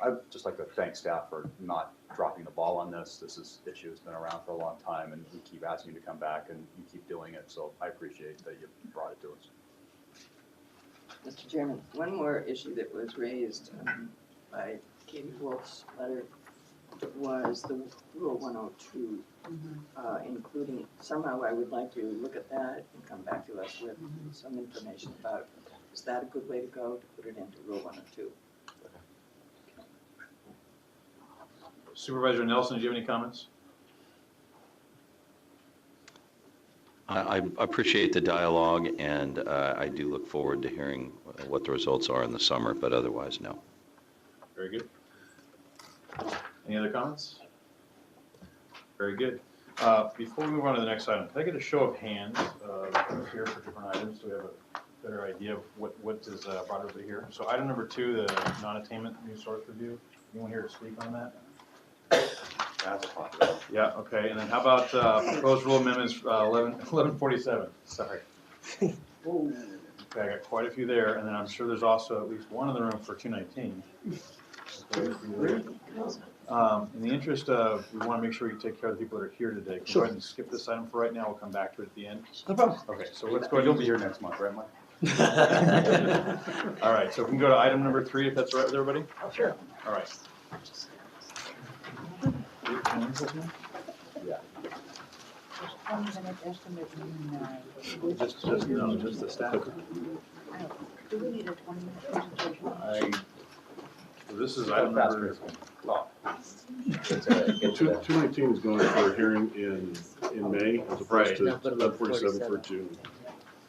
I'd just like to thank staff for not dropping the ball on this. This issue has been around for a long time, and we keep asking you to come back, and you keep doing it, so I appreciate that you brought it to us. Mr. Chairman, one more issue that was raised by Kati Wolf's letter was the Rule 102, including, somehow I would like to look at that and come back to us with some information about, is that a good way to go, to put it into Rule 102? Supervisor Nelson, do you have any comments? I appreciate the dialogue, and I do look forward to hearing what the results are in the summer, but otherwise, no. Very good. Any other comments? Very good. Before we move on to the next item, can I get a show of hands here for different items so we have a better idea of what is brought over here? So item number 2, the non-attainment new source review. Anyone here to speak on that? Yeah, okay, and then how about proposed rule amendments 1147, sorry. Okay, I got quite a few there, and then I'm sure there's also at least one in the room for 219. In the interest of, we want to make sure we take care of the people that are here today. Can we go ahead and skip this item for right now, we'll come back to it at the end. No problem. Okay, so let's go ahead. You'll be here next month, right, Mike? All right, so if we can go to item number 3, if that's all right with everybody? Sure. All right. Yeah. Just 20-minute estimate mean, Just the staff. do we need a 20-minute presentation? This is item number. Get to that. 219 is going for a hearing in May as opposed to 1147 for June.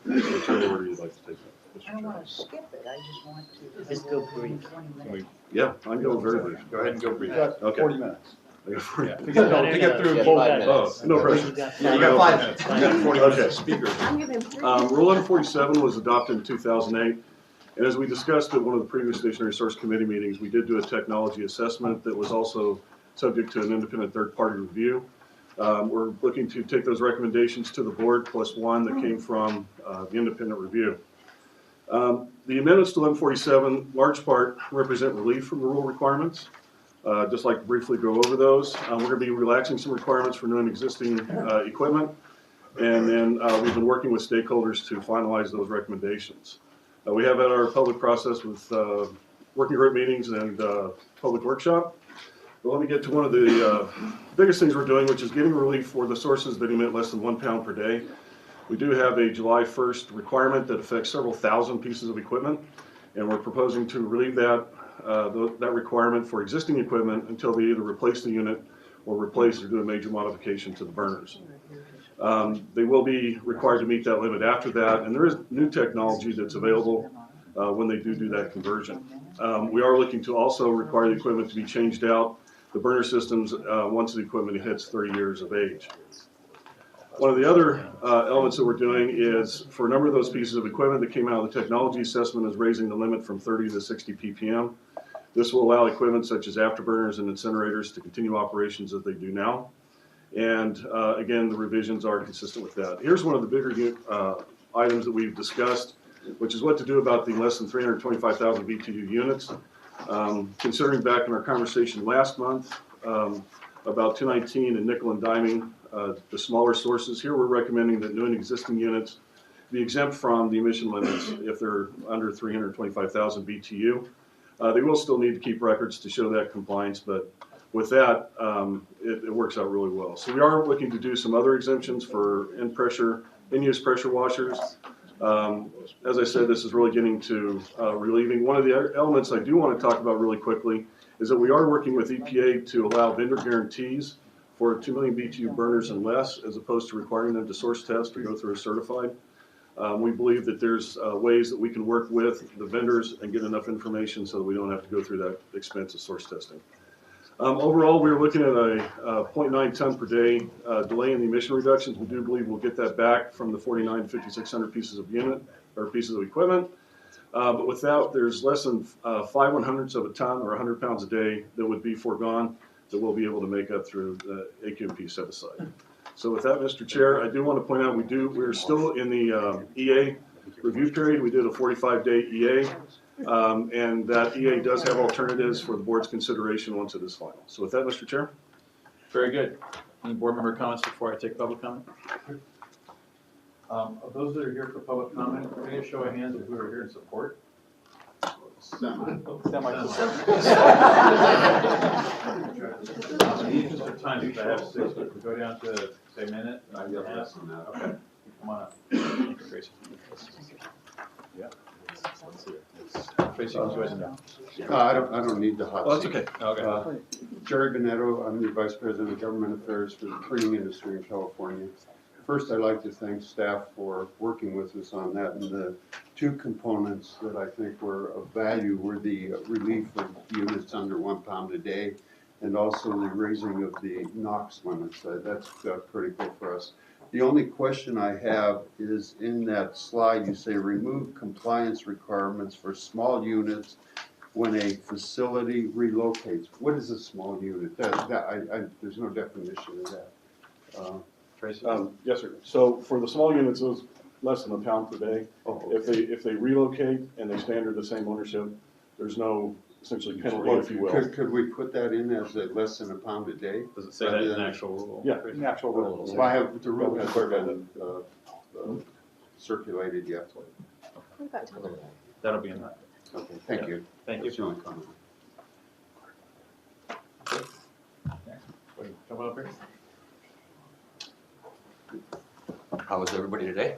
Whichever order you'd like to take that. I don't want to skip it, I just want to. Just go brief. 20 minutes. Yeah, I'm going very brief. Go ahead and go brief. Okay. 40 minutes. I got 40. Yeah, to get through Yeah, both. 5 minutes. No pressure. You got 5 minutes. You got 40 minutes of speakers. I'm giving 3. Rule 1147 was adopted in 2008, and as we discussed at one of the previous Stationary Source Committee meetings, we did do a technology assessment that was also subject to an independent third-party review. We're looking to take those recommendations to the board, plus one that came from the independent review. The amendments to 1147, large part, represent relief from the rule requirements. Just like to briefly go over those. We're going to be relaxing some requirements for new and existing equipment. And then we've been working with stakeholders to finalize those recommendations. We have had our public process with working group meetings and public workshop. But let me get to one of the biggest things we're doing, which is getting relief for the sources that emit less than 1 pound per day. We do have a July 1st requirement that affects several thousand pieces of equipment, and we're proposing to relieve that requirement for existing equipment until they either replace the unit or replace or do a major modification to the burners. They will be required to meet that limit after that, and there is new technology that's available when they do that conversion. We are looking to also require the equipment to be changed out the burner systems once the equipment hits 30 years of age. One of the other elements that we're doing is, for a number of those pieces of equipment that came out of the technology assessment, is raising the limit from 30 to 60 ppm. This will allow equipment such as afterburners and incinerators to continue operations as they do now. And again, the revisions are consistent with that. Here's one of the bigger items that we've discussed, which is what to do about the less than 325,000 BTU units. Considering back in our conversation last month about 219 and nickel and diming, the smaller sources, here we're recommending that new and existing units be exempt from the emission limits if they're under 325,000 BTU. They will still need to keep records to show that compliance, but with that, it works out really well. So we are looking to do some other exemptions for in-use pressure washers. As I said, this is really getting to relieving. One of the elements I do want to talk about really quickly is that we are working with EPA to allow vendor guarantees for 2 million BTU burners and less, as opposed to requiring them to source test or go through a certified. We believe that there's ways that we can work with the vendors and get enough information so that we don't have to go through that expense of source testing. Overall, we're looking at a 0.9 ton per day delay in the emission reductions. We do believe we'll get that back from the 49 to 5,600 pieces of pieces of equipment. But with that, there's less than 5/100ths of a ton or 100 pounds a day that would be foregone that we'll be able to make up through the AQMP set aside. So with that, Mr. Chair, I do want to point out we're still in the EA review period. We did a 45-day EA. And that EA does have alternatives for the board's consideration once it is final. So with that, Mr. Chair. Very good. Any board member comments before I take public comment? Of those that are here for public comment, can I get a show of hands of who are here in support? Meetings are timed, if I have 6, but we go down to, say, a minute, and I get half. Okay, come on up. Thank you, Tracy. Yeah. Tracy, go ahead now. I don't need the hot seat. Oh, that's okay. Okay. Jerry Bonetto, I'm the Vice President of Government Affairs for the printing industry in California. First, I'd like to thank staff for working with us on that, and the two components that I think were of value were the relief of units under 1 pound a day, and also the raising of the NOx limits. That's critical for us. The only question I have is, in that slide, you say remove compliance requirements for small units when a facility relocates. What is a small unit? There's no definition of that. Tracy? Yes, sir. So for the small units, those less than a pound per day, if they relocate and they stay under the same ownership, there's no essentially penalty, if you will. Could we put that in as a less than a pound a day? Does it say that in the actual rule? Yeah, in the actual rule. Well, I have, the rule hasn't been circulated yet. That'll be in that. Okay, thank you. Thank you. That's the only comment. Come on up here. How is everybody today?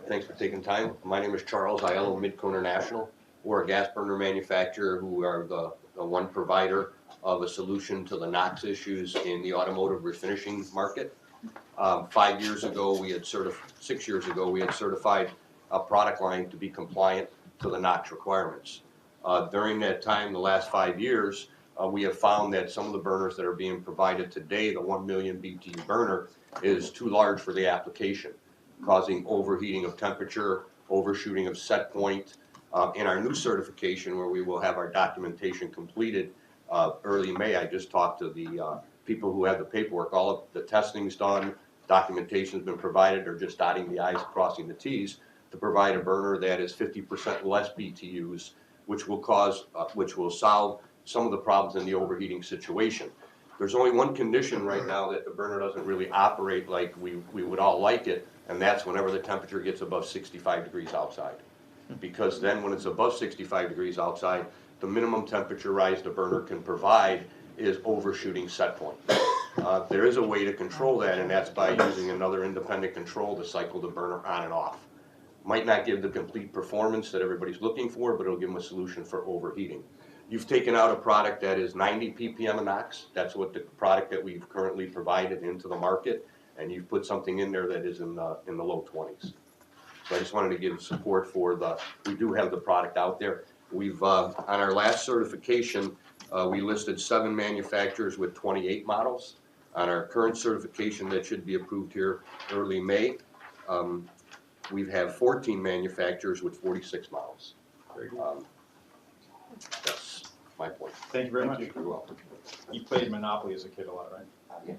Thanks for taking time. My name is Charles Aiello, MidQuarter National. We're a gas burner manufacturer who are the one provider of a solution to the NOx issues in the automotive refinishing market. 5 years ago, 6 years ago, we had certified a product line to be compliant to the NOx requirements. During that time, the last 5 years, we have found that some of the burners that are being provided today, the 1 million BTU burner, is too large for the application, causing overheating of temperature, overshooting of set point. In our new certification, where we will have our documentation completed early May, I just talked to the people who have the paperwork. All of the testing's done, documentation's been provided, or just dotting the I's, crossing the T's, to provide a burner that is 50% less BTUs, which will solve some of the problems in the overheating situation. There's only one condition right now that the burner doesn't really operate like we would all like it, and that's whenever the temperature gets above 65 degrees outside. Because then when it's above 65 degrees outside, the minimum temperature rise the burner can provide is overshooting set point. There is a way to control that, and that's by using another independent control to cycle the burner on and off. Might not give the complete performance that everybody's looking for, but it'll give them a solution for overheating. You've taken out a product that is 90 ppm of NOx. That's what the product that we've currently provided into the market, and you've put something in there that is in the low 20s. So I just wanted to give support for we do have the product out there. We've, on our last certification, We listed 7 manufacturers with 28 models. On our current certification that should be approved here early May, we have 14 manufacturers with 46 models. That's my point. Thank you very much. You're welcome. You played Monopoly as a kid a lot, right? Yeah.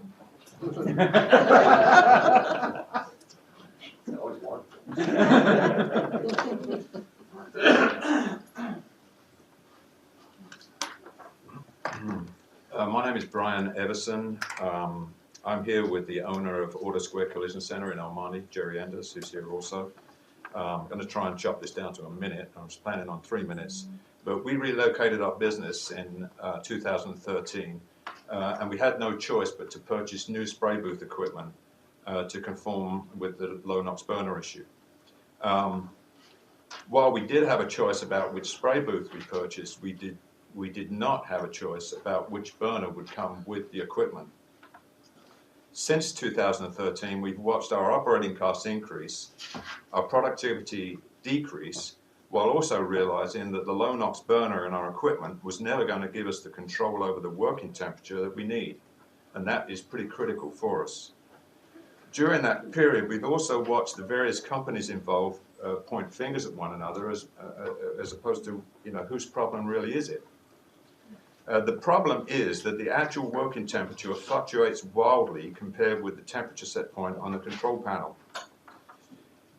Always won. My name is Brian Everson. I'm here with the owner of Auto Square Collision Center in Almani, Jerry Enders, who's here also. I'm going to try and chop this down to a minute. I was planning on 3 minutes. But we relocated our business in 2013, and we had no choice but to purchase new spray booth equipment to conform with the low NOx burner issue. While we did have a choice about which spray booth we purchased, we did not have a choice about which burner would come with the equipment. Since 2013, we've watched our operating costs increase, our productivity decrease, while also realizing that the low NOx burner in our equipment was never going to give us the control over the working temperature that we need. And that is pretty critical for us. During that period, we've also watched the various companies involved point fingers at one another as opposed to, whose problem really is it? The problem is that the actual working temperature fluctuates wildly compared with the temperature set point on the control panel.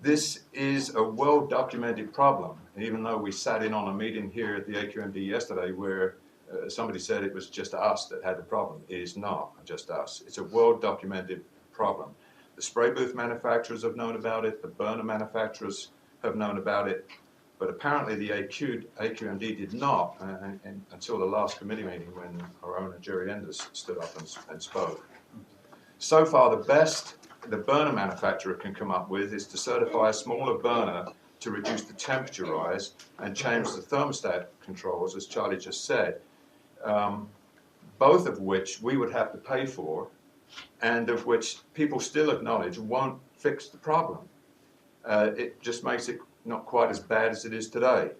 This is a well-documented problem, even though we sat in on a meeting here at the SCAQMD yesterday where somebody said it was just us that had the problem. It is not just us. It's a well-documented problem. The spray booth manufacturers have known about it, the burner manufacturers have known about it, but apparently the SCAQMD did not until the last committee meeting when our owner Jerry Enders stood up and spoke. So far, the best the burner manufacturer can come up with is to certify a smaller burner to reduce the temperature rise and change the thermostat controls, as Charlie just said, both of which we would have to pay for and of which people still acknowledge won't fix the problem. It just makes it not quite as bad as it is today.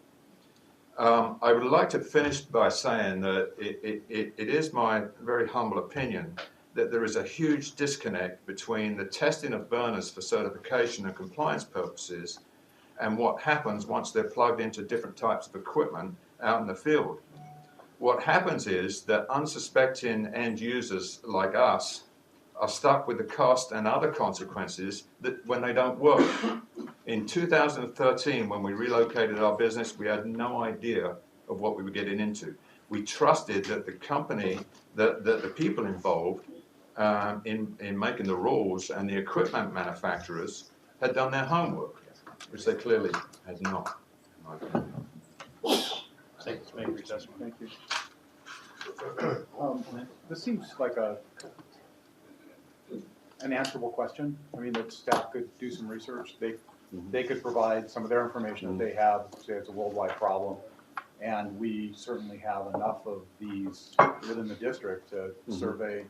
I would like to finish by saying that it is my very humble opinion that there is a huge disconnect between the testing of burners for certification and compliance purposes and what happens once they're plugged into different types of equipment out in the field. What happens is that unsuspecting end users like us are stuck with the cost and other consequences that when they don't work. In 2013, when we relocated our business, we had no idea of what we were getting into. We trusted that the company, that the people involved in making the rules and the equipment manufacturers had done their homework, which they clearly had not. Thanks, make your assessment. Thank you. This seems like an answerable question. I mean, that staff could do some research. They could provide some of their information that they have, say it's a worldwide problem. And we certainly have enough of these within the district to survey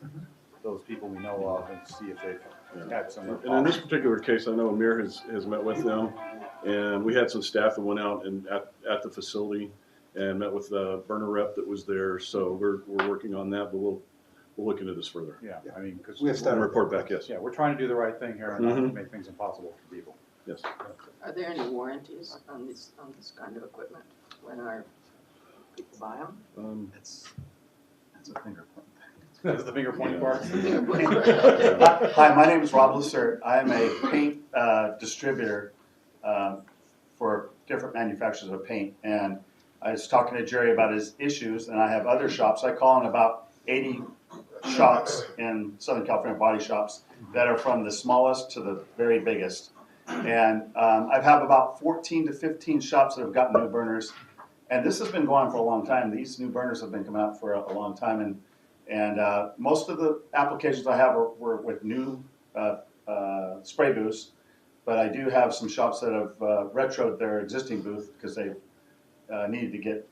those people we know of and see if they've had some. And in this particular case, I know Amir has met with them, and we had some staff that went out and at the facility and met with the burner rep that was there. So we're working on that, but we'll look into this further. Yeah, I mean, because we have to report back. Yes. Yeah, we're trying to do the right thing here and not to make things impossible for people. Yes. Are there any warranties on this kind of equipment when our people buy them? That's a finger point. That's the finger pointing part. Hi, my name is Rob Lucert. I am a paint distributor for different manufacturers of paint. And I was talking to Jerry about his issues, and I have other shops. I call in about 80 shops in Southern California, body shops, that are from the smallest to the very biggest. And I have about 14 to 15 shops that have gotten new burners. And this has been going on for a long time. These new burners have been coming out for a long time. And most of the applications I have were with new spray booths, but I do have some shops that have retroed their existing booth because they needed to get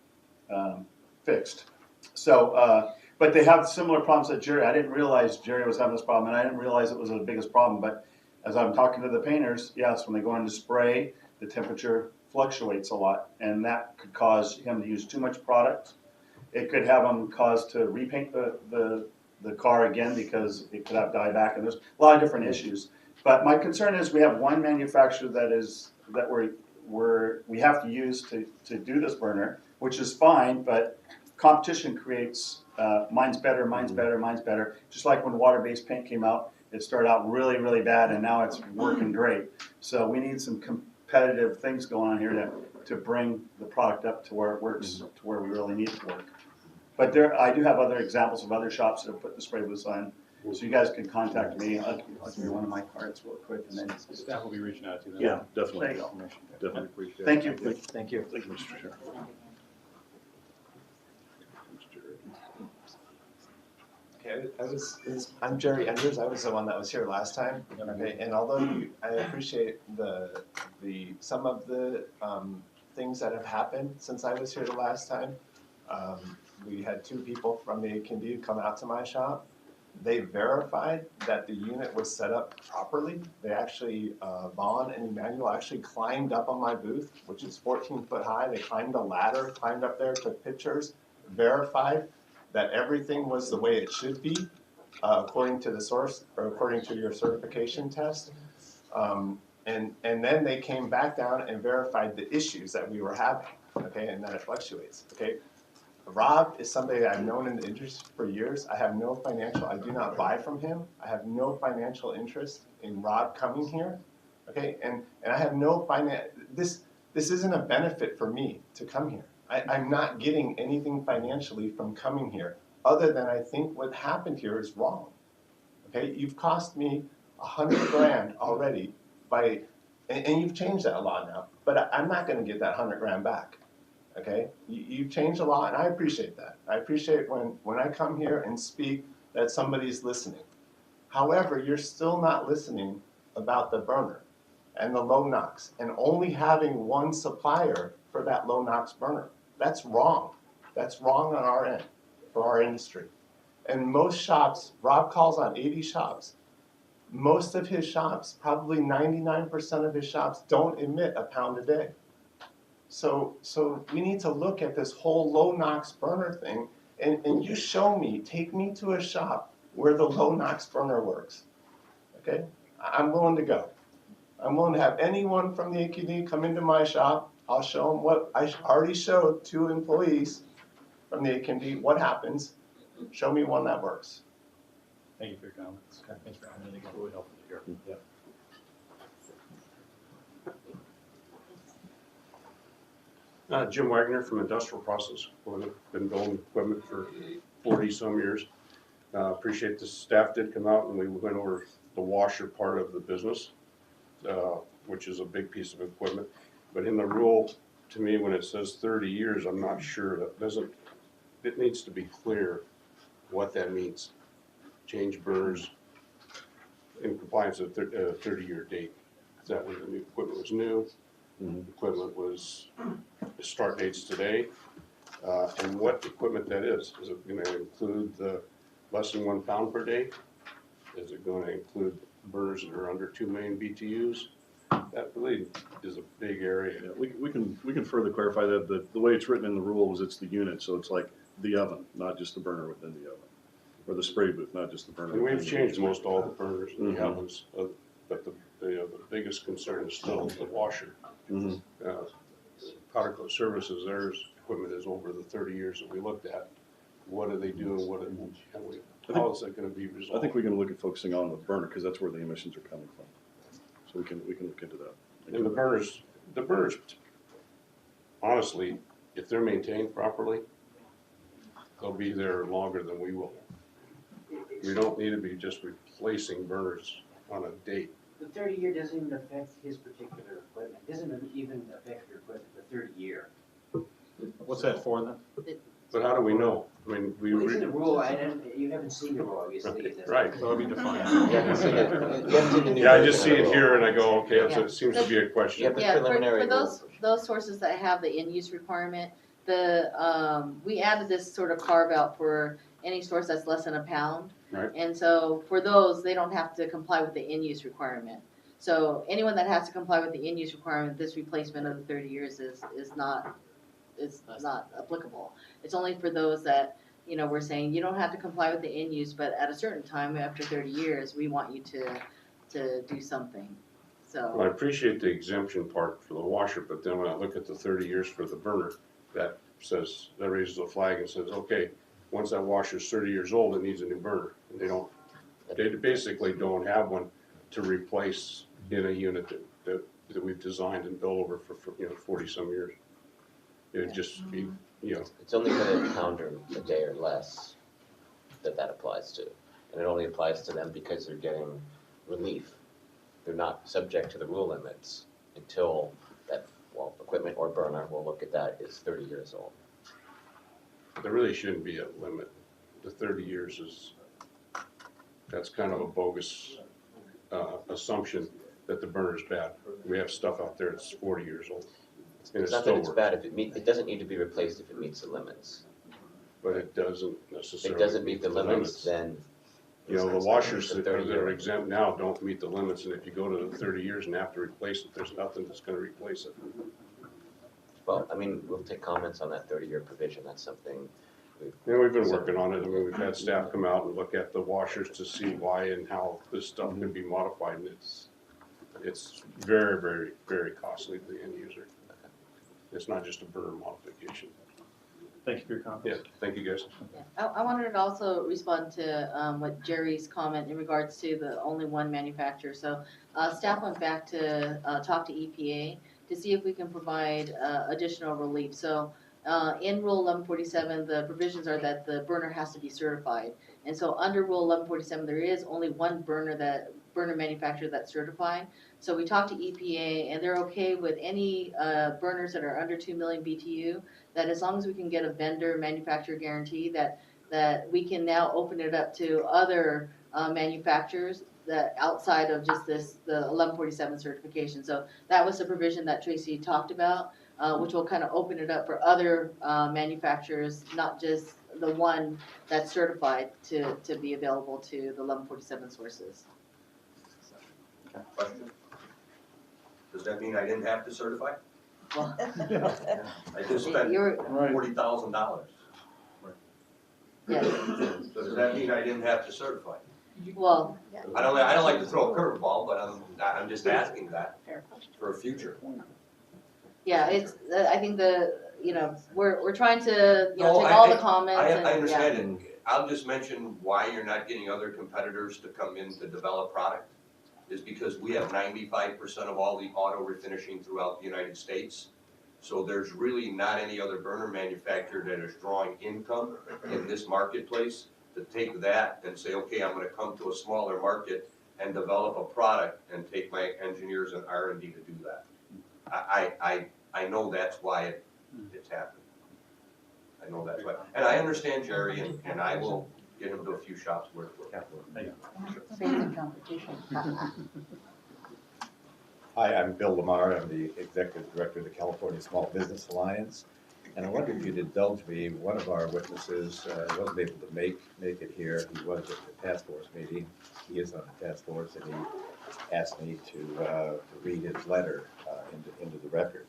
fixed. So, but they have similar problems that Jerry. I didn't realize Jerry was having this problem, and I didn't realize it was the biggest problem. But as I'm talking to the painters, yes, when they go into spray, the temperature fluctuates a lot, and that could cause him to use too much product. It could have them cause to repaint the car again because it could have dieback, and there's a lot of different issues. But my concern is we have one manufacturer that we have to use to do this burner, which is fine, but competition creates mine's better, mine's better, mine's better. Just like when water-based paint came out, it started out really, really bad, and now it's working great. So we need some competitive things going on here to bring the product up to where it works, to where we really need it to work. But I do have other examples of other shops that have put the spray booths on, so you guys can contact me. I'll give you one of my cards real quick, and then Staff will be reaching out to you. Yeah, definitely. there you go. Definitely appreciate it. Thank you. Thank you. Thank you, Mr. Chair. Okay, I'm Jerry Enders. I was the one that was here last time. Okay, and although I appreciate some of the things that have happened since I was here the last time. We had 2 people from the AQMD come out to my shop. They verified that the unit was set up properly. They actually, Vaughn and Emmanuel actually climbed up on my booth, which is 14 foot high. They climbed a ladder, climbed up there, took pictures, verified that everything was the way it should be, according to the source, or according to your certification test. And then they came back down and verified the issues that we were having, okay, and that it fluctuates, okay? Rob is somebody I've known in the industry for years. I do not buy from him. I have no financial interest in Rob coming here, okay? And I have no this isn't a benefit for me to come here. I'm not getting anything financially from coming here, other than I think what happened here is wrong, okay? You've cost me $100 grand already and you've changed that a lot now, but I'm not gonna get that $100 grand back. Okay, you've changed a lot, and I appreciate that. I appreciate when I come here and speak that somebody's listening. However, you're still not listening about the burner and the low NOx, and only having one supplier for that low NOx burner. That's wrong. That's wrong on our end, for our industry. And most shops, Rob calls on 80 shops. Most of his shops, probably 99% of his shops, don't emit a pound a day. So we need to look at this whole low NOx burner thing, and you show me, take me to a shop where the low NOx burner works, okay? I'm willing to go. I'm willing to have anyone from the AQD come into my shop. I'll show them what I already showed 2 employees from the AQD, what happens. Show me one that works. Thank you for your comments. Thanks for coming in. It's really helpful to hear. Yeah. Jim Wagner from Industrial Process. I've been building equipment for 40-some years. Appreciate the staff did come out and we went over the washer part of the business, which is a big piece of equipment. But in the rule, to me, when it says 30 years, I'm not sure. It needs to be clear what that means. Change burners in compliance with a 30-year date. Is that when the new equipment was new? Equipment was, the start date's today, and what equipment that is. Is it going to include the less than 1 pound per day? Is it going to include burners that are under 2 million BTUs? That really is a big area. Yeah, we can further clarify that. The way it's written in the rules, it's the unit, so it's like the oven, not just the burner within the oven, or the spray booth, not just the burner. And within we've the changed oven. most all the burners in the ovens, but the biggest concern is still the washer. Powder Coat Services, theirs equipment is over the 30 years that we looked at. What are they doing? How is that going to be resolved? I think we can look at focusing on the burner because that's where the emissions are coming from. So we can look into that. And the burners, honestly, if they're maintained properly, they'll be there longer than we will. We don't need to be just replacing burners on a date. The 30-year doesn't even affect his particular equipment. It doesn't even affect your equipment, the 30-year. What's that for then? But how do we know? I mean, Well, it's in the rule, you haven't seen the rule, obviously. Right. So it'll be defined. Yeah, I just see it here and I go, okay, so it seems to be a question. Yeah, for those sources that have the in-use requirement, we added this sort of carve out for any source that's less than a pound. Right. And so for those, they don't have to comply with the in-use requirement. So anyone that has to comply with the in-use requirement, this replacement of the 30 years is not is not applicable. It's only for those that, you know, we're saying you don't have to comply with the in use, but at a certain time, after 30 years, we want you to do something. Well, I So, appreciate the exemption part for the washer, but then when I look at the 30 years for the burner, that says, that raises a flag and says, okay, once that washer's 30 years old, it needs a new burner. And they basically don't have one to replace in a unit that we've designed and built over for 40 some years. It would just be, you know. It's only for the pounder a day or less that applies to. And it only applies to them because they're getting relief. They're not subject to the rule limits until that, well, equipment or burner, we'll look at that, is 30 years old. There really shouldn't be a limit. The 30 years that's kind of a bogus assumption that the burner's bad. We have stuff out there that's 40 years old. And It's it not still that it's works. bad, it doesn't need to be replaced if it meets the limits. But it doesn't If necessarily. it doesn't meet the limits, then. You know, the washers that are 30-year. exempt now don't meet the limits, and if you go to the 30 years and have to replace it, there's nothing that's gonna replace it. Well, I mean, we'll take comments on that 30-year provision, that's something. Yeah, we've been working on it. I mean, we've had staff come out and look at the washers to see why and how this stuff can be modified, and it's very, very, very costly to the end user. It's not just a burner modification. Thank you for your comments. Yeah, thank you guys. yeah. I wanted to also respond to what Jerry's comment in regards to the only one manufacturer. So staff went back to talk to EPA to see if we can provide additional relief. So in Rule 1147, the provisions are that the burner has to be certified. And so under Rule 1147, there is only one burner manufacturer that's certified. So we talked to EPA, and they're okay with any burners that are under 2 million BTU, that as long as we can get a vendor manufacturer guarantee that we can now open it up to other manufacturers that outside of just the 1147 certification. So that was the provision that Tracy talked about, which will kind of open it up for other manufacturers, not just the one that's certified to be available to the 1147 sources. Question? Does that mean I didn't have to certify? Well, I just spent you're, $40,000. yeah, So does that mean I didn't have to certify? well, I don't like to throw a curveball, but I'm just asking that for a future. yeah, it's, I think we're trying to, No, take all the comments I and, understand, and I'll just mention why you're not getting other competitors to come in to develop product, is because we have 95% of all the auto refinishing throughout the United States. So there's really not any other burner manufacturer that is drawing income in this marketplace to take that and say, okay, I'm gonna come to a smaller market and develop a product and take my engineers and R&D to do that. I know that's why it's happened. I know that's why. And I understand Jerry, and I will get him to a few shops where it works. Facing competition. Hi, I'm Bill Lamar. I'm the Executive Director of the California Small Business Alliance. And I wonder if you'd indulge me, one of our witnesses wasn't able to make it here. He was at the task force meeting. He is on the task force, and he asked me to read his letter into the record.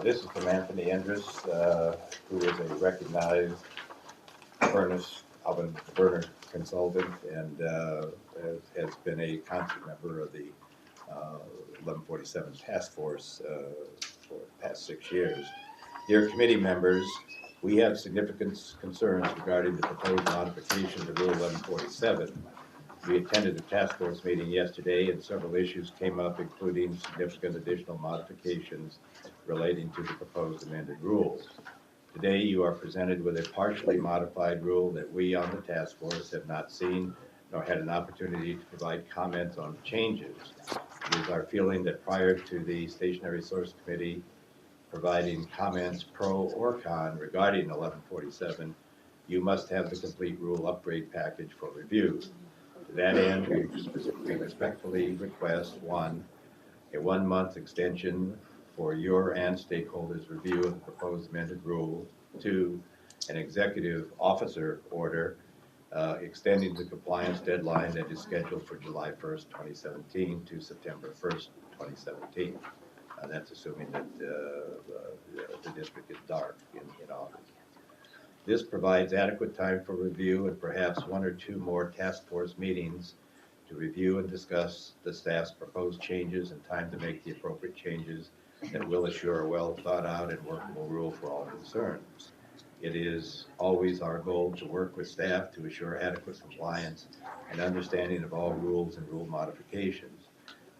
This is from Anthony Endres, who is a recognized furnace oven burner consultant and has been a constant member of the 1147 task force for the past 6 years. Dear committee members, we have significant concerns regarding the proposed modification to Rule 1147. We attended the task force meeting yesterday and several issues came up, including significant additional modifications relating to the proposed amended rules. Today, you are presented with a partially modified rule that we on the task force have not seen nor had an opportunity to provide comments on changes. It is our feeling that prior to the Stationary Source Committee providing comments pro or con regarding 1147, you must have the complete rule upgrade package for review. To that end, we respectfully request, 1, a 1-month extension for your and stakeholders' review of the proposed amended rule. 2, an executive officer order extending the compliance deadline that is scheduled for July 1st, 2017 to September 1st, 2017. That's assuming that the district is dark in August. This provides adequate time for review and perhaps one or two more task force meetings to review and discuss the staff's proposed changes and time to make the appropriate changes that will assure a well thought out and workable rule for all concerned. It is always our goal to work with staff to assure adequate compliance and understanding of all rules and rule modifications.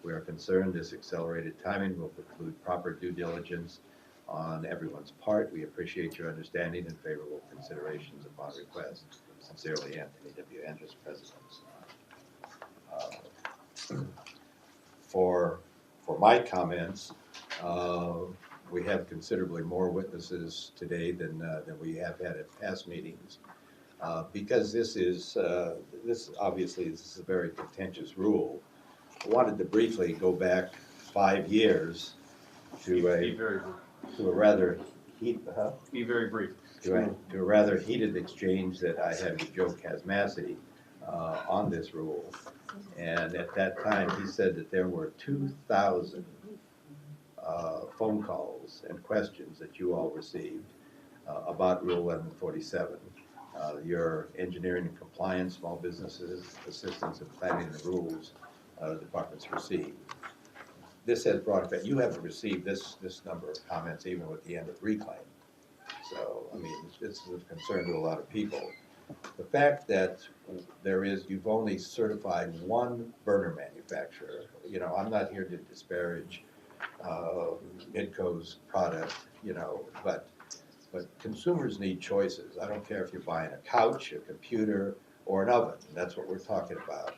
We are concerned this accelerated timing will preclude proper due diligence on everyone's part. We appreciate your understanding and favorable considerations upon request. Sincerely, Anthony W. Andrews, President. For my comments, we have considerably more witnesses today than we have had at past meetings, because this is obviously this is a very contentious rule. I wanted to briefly go back 5 years to a rather Be very brief. to a rather heated exchange that I had with Joe Casmassy on this rule. And at that time, he said that there were 2,000 phone calls and questions that you all received about Rule 1147. Your engineering and compliance, small businesses, assistance in planning the rules departments received. This has brought effect. You haven't received this number of comments even with the end of reclaim. So, I mean, this is of concern to a lot of people. The fact that you've only certified one burner manufacturer, you know, I'm not here to disparage Midco's product, you know, but consumers need choices. I don't care if you're buying a couch, a computer, or an oven. That's what we're talking about.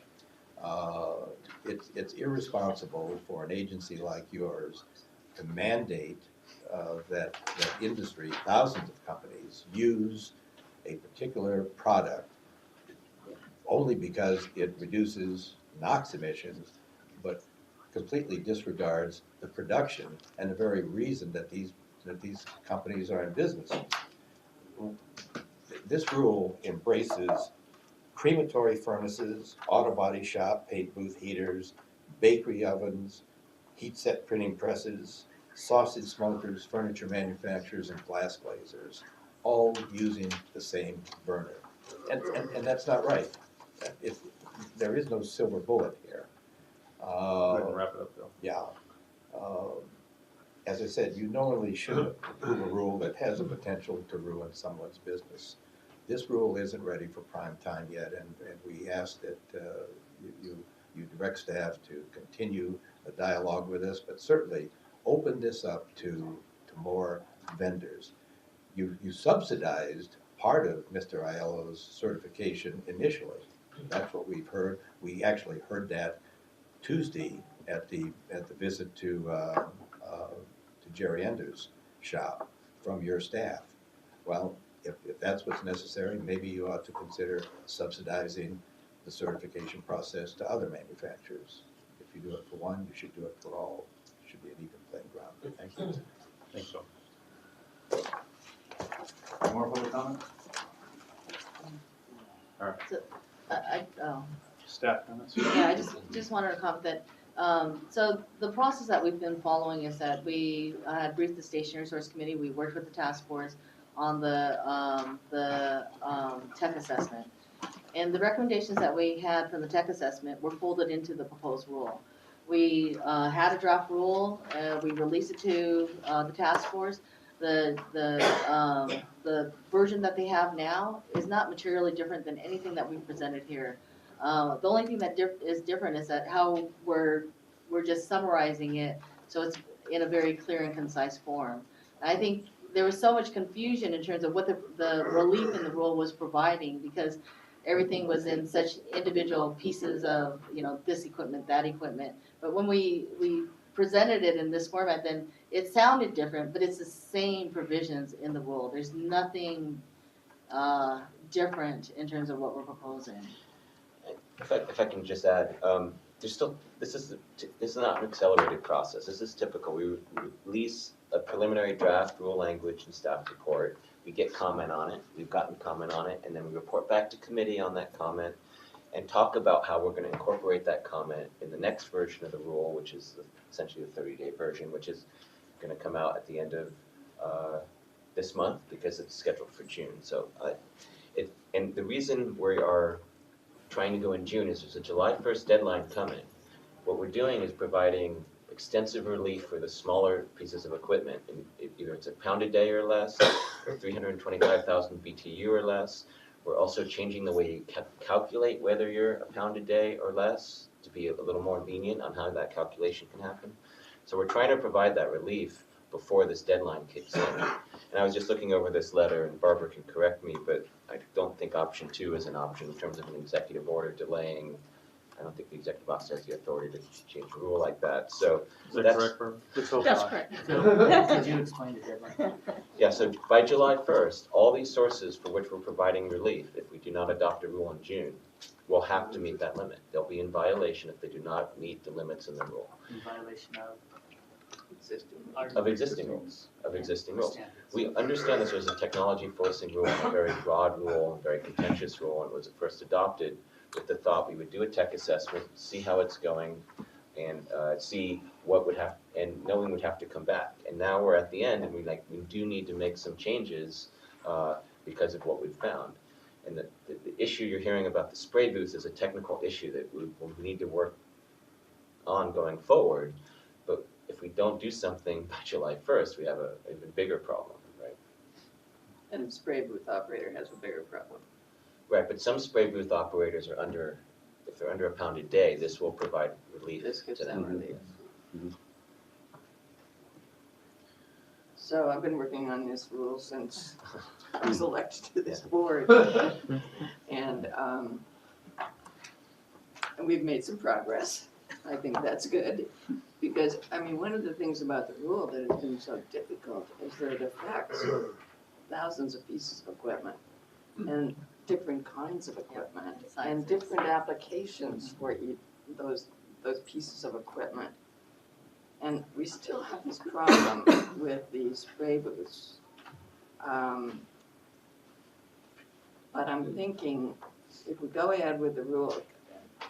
It's irresponsible for an agency like yours to mandate that industry, thousands of companies, use a particular product only because it reduces NOx emissions, but completely disregards the production and the very reason that these companies are in business. This rule embraces crematory furnaces, auto body shop, paint booth heaters, bakery ovens, heat set printing presses, sausage smokers, furniture manufacturers, and glass glazers, all using the same burner. And that's not right. There is no silver bullet here. Wrap it up, though. Yeah. As I said, you normally should approve a rule that has the potential to ruin someone's business. This rule isn't ready for prime time yet, and we ask that you direct staff to continue a dialogue with us, but certainly open this up to more vendors. You subsidized part of Mr. Aiello's certification initially. That's what we've heard. We actually heard that Tuesday at the visit to Jerry Ender's shop from your staff. Well, if that's what's necessary, maybe you ought to consider subsidizing the certification process to other manufacturers. If you do it for one, you should do it for all. It should be an even playing ground. Thank you. I think so. More public comment? All right. Staff comments? Yeah, I just wanted to comment that, so the process that we've been following is that we had briefed the Station Resource Committee, we worked with the task force on the tech assessment. And the recommendations that we had from the tech assessment were folded into the proposed rule. We had a draft rule, we released it to the task force. The version that they have now is not materially different than anything that we've presented here. The only thing that is different is that how we're just summarizing it, so it's in a very clear and concise form. And I think there was so much confusion in terms of what the relief in the rule was providing, because everything was in such individual pieces of, you know, this equipment, that equipment. But when we presented it in this format, then it sounded different, but it's the same provisions in the rule. There's nothing different in terms of what we're proposing. If I can just add, this is not an accelerated process. This is typical. We release a preliminary draft rule language and staff report. we get comment on it, we've gotten comment on it, and then we report back to committee on that comment and talk about how we're gonna incorporate that comment in the next version of the rule, which is essentially the 30-day version, which is gonna come out at the end of this month because it's scheduled for June. So and the reason we are trying to go in June is there's a July 1st deadline coming. What we're doing is providing extensive relief for the smaller pieces of equipment, and either it's a pound a day or less, or 325,000 BTU or less. We're also changing the way you calculate whether you're a pound a day or less to be a little more lenient on how that calculation can happen. So we're trying to provide that relief before this deadline kicks in. And I was just looking over this letter, and Barbara can correct me, but I don't think option 2 is an option in terms of an executive order delaying. I don't think the executive officer has the authority to change a rule like that. So Is that that's correct, Barbara? That's correct. Could you explain the deadline? Yeah, so by July 1st, all these sources for which we're providing relief, if we do not adopt a rule in June, will have to meet that limit. They'll be in violation if they do not meet the limits in the rule. In violation of Existing rules. We understand this was a technology forcing rule, a very broad rule, a very contentious rule, and it was first adopted with the thought we would do a tech assessment, see how it's going, and see what would have, and knowing we'd have to come back. And now we're at the end, and we do need to make some changes because of what we've found. And the issue you're hearing about the spray booths is a technical issue that we need to work on going forward. But if we don't do something by July 1st, we have an even bigger problem, right? And the spray booth operator has a bigger problem. Right, but some spray booth operators are if they're under a pound a day, this will provide relief This gives to them. them relief. So I've been working on this rule since I was elected to this board. And we've made some progress. I think that's good. Because, I mean, one of the things about the rule that has been so difficult is that it affects thousands of pieces of equipment and different kinds of equipment and different applications for those pieces of equipment. And we still have this problem with the spray booths. But I'm thinking, if we go ahead with the rule,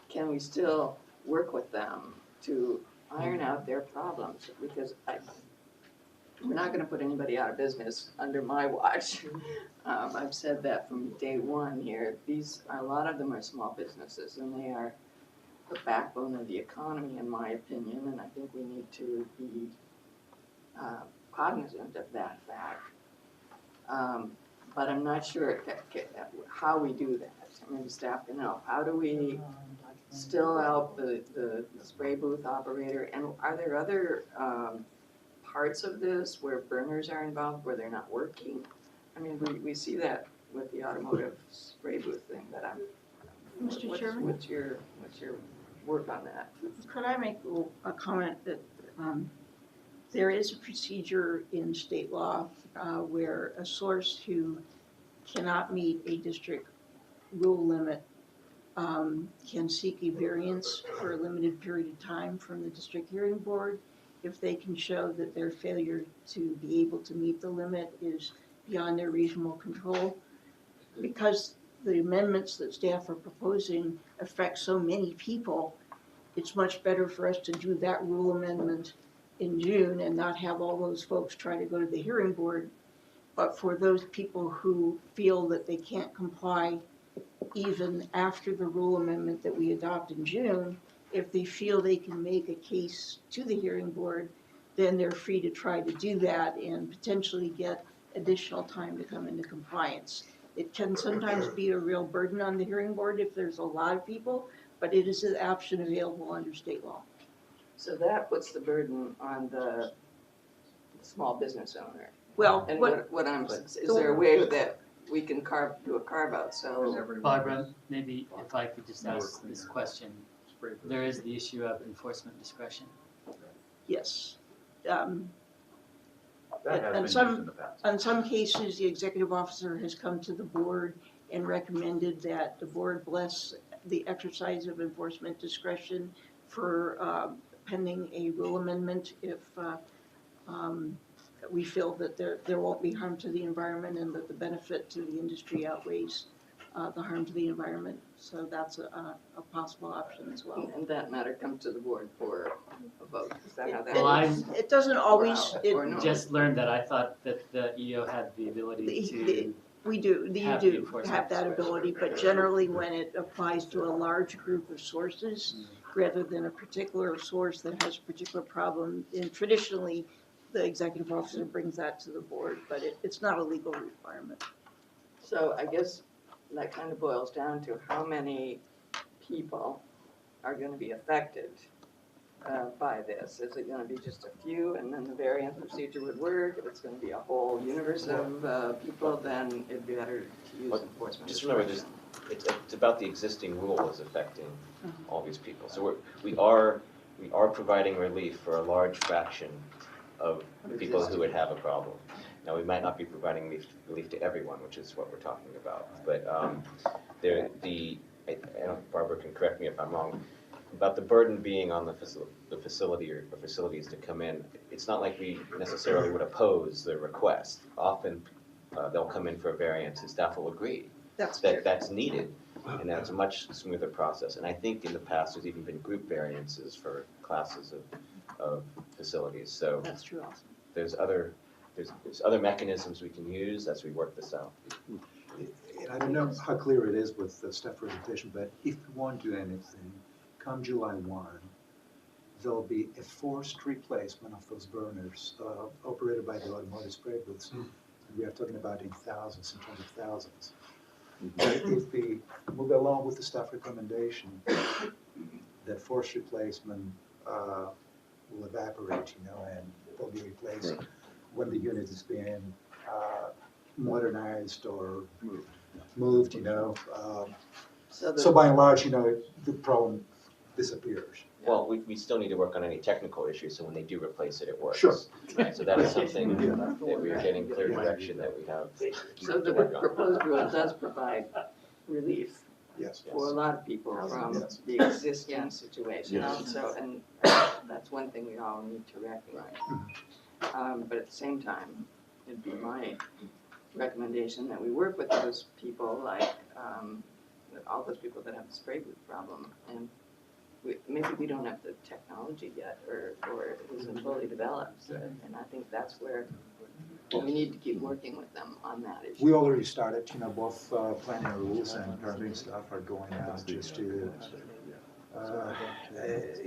can we still work with them to iron out their problems? Because we're not gonna put anybody out of business under my watch. I've said that from day one here. A lot of them are small businesses, and they are the backbone of the economy, in my opinion, and I think we need to be cognizant of that fact. But I'm not sure how we do that. Maybe staff can help. How do we still help the spray booth operator? And are there other parts of this where burners are involved, where they're not working? I mean, we see that with the automotive spray booth thing that Mr. Chairman? What's your work on that? Could I make a comment that there is a procedure in state law where a source who cannot meet a district rule limit can seek a variance for a limited period of time from the district hearing board if they can show that their failure to be able to meet the limit is beyond their reasonable control. Because the amendments that staff are proposing affect so many people, it's much better for us to do that rule amendment in June and not have all those folks try to go to the hearing board. But for those people who feel that they can't comply even after the rule amendment that we adopt in June, if they feel they can make a case to the hearing board, then they're free to try to do that and potentially get additional time to come into compliance. It can sometimes be a real burden on the hearing board if there's a lot of people, but it is an option available under state law. So that puts the burden on the small business owner. Well, and what I'm, is there a way that we can do a carve out? So Barbara, maybe if I could just ask this question. There is the issue of enforcement discretion. Yes. That has been used in the past. In some cases, the executive officer has come to the board and recommended that the board bless the exercise of enforcement discretion for pending a rule amendment if we feel that there won't be harm to the environment and that the benefit to the industry outweighs the harm to the environment. So that's a possible option as well. And that matter comes to the board for a vote, is that how that Well, works? It doesn't always, Or no? Just learned that I thought that the EO had the ability to. we do, you Have the do enforcement have that discretion. ability, but generally when it applies to a large group of sources, rather than a particular source that has a particular problem, and traditionally, the executive officer brings that to the board, but it's not a legal requirement. So I guess that kind of boils down to how many people are gonna be affected by this. Is it gonna be just a few and then the variance procedure would work? If it's gonna be a whole universe of people, then it'd be better to use enforcement Just remember, discretion. it's about the existing rule is affecting all these people. So we are providing relief for a large fraction of people who would have a problem. Now, we might not be providing relief to everyone, which is what we're talking about. But I don't, Barbara can correct me if I'm wrong, about the burden being on the facility or facilities to come in. It's not like we necessarily would oppose the request. Often they'll come in for a variance and staff will agree that's needed, and that's a much smoother process. And I think in the past there's even been group variances for classes of facilities. So That's true also. there's other mechanisms we can use as we work this out. And I don't know how clear it is with the staff presentation, but if we won't do anything, come July 1, there'll be a forced replacement of those burners operated by the automotive spray booths. And we are talking about in thousands, in terms of thousands. But if we move along with the staff recommendation, that forced replacement will evaporate, and they'll be replaced when the unit is being modernized or moved, So by and large, the problem disappears. Well, we still need to work on any technical issues, so when they do replace it, it works. Sure. Right, so that is something that we are getting clear direction that we have So to the work on. proposed rule does provide relief Yes. for a lot of people from Yes. the existing situation Yes. also, and that's one thing we all need to recognize. But at the same time, it'd be my recommendation that we work with those people, like, all those people that have the spray booth problem, and maybe we don't have the technology yet, or it isn't fully developed, so, and I think that's where we need to keep working with them on that issue. We already started, both planning rules and permitting staff are going out just to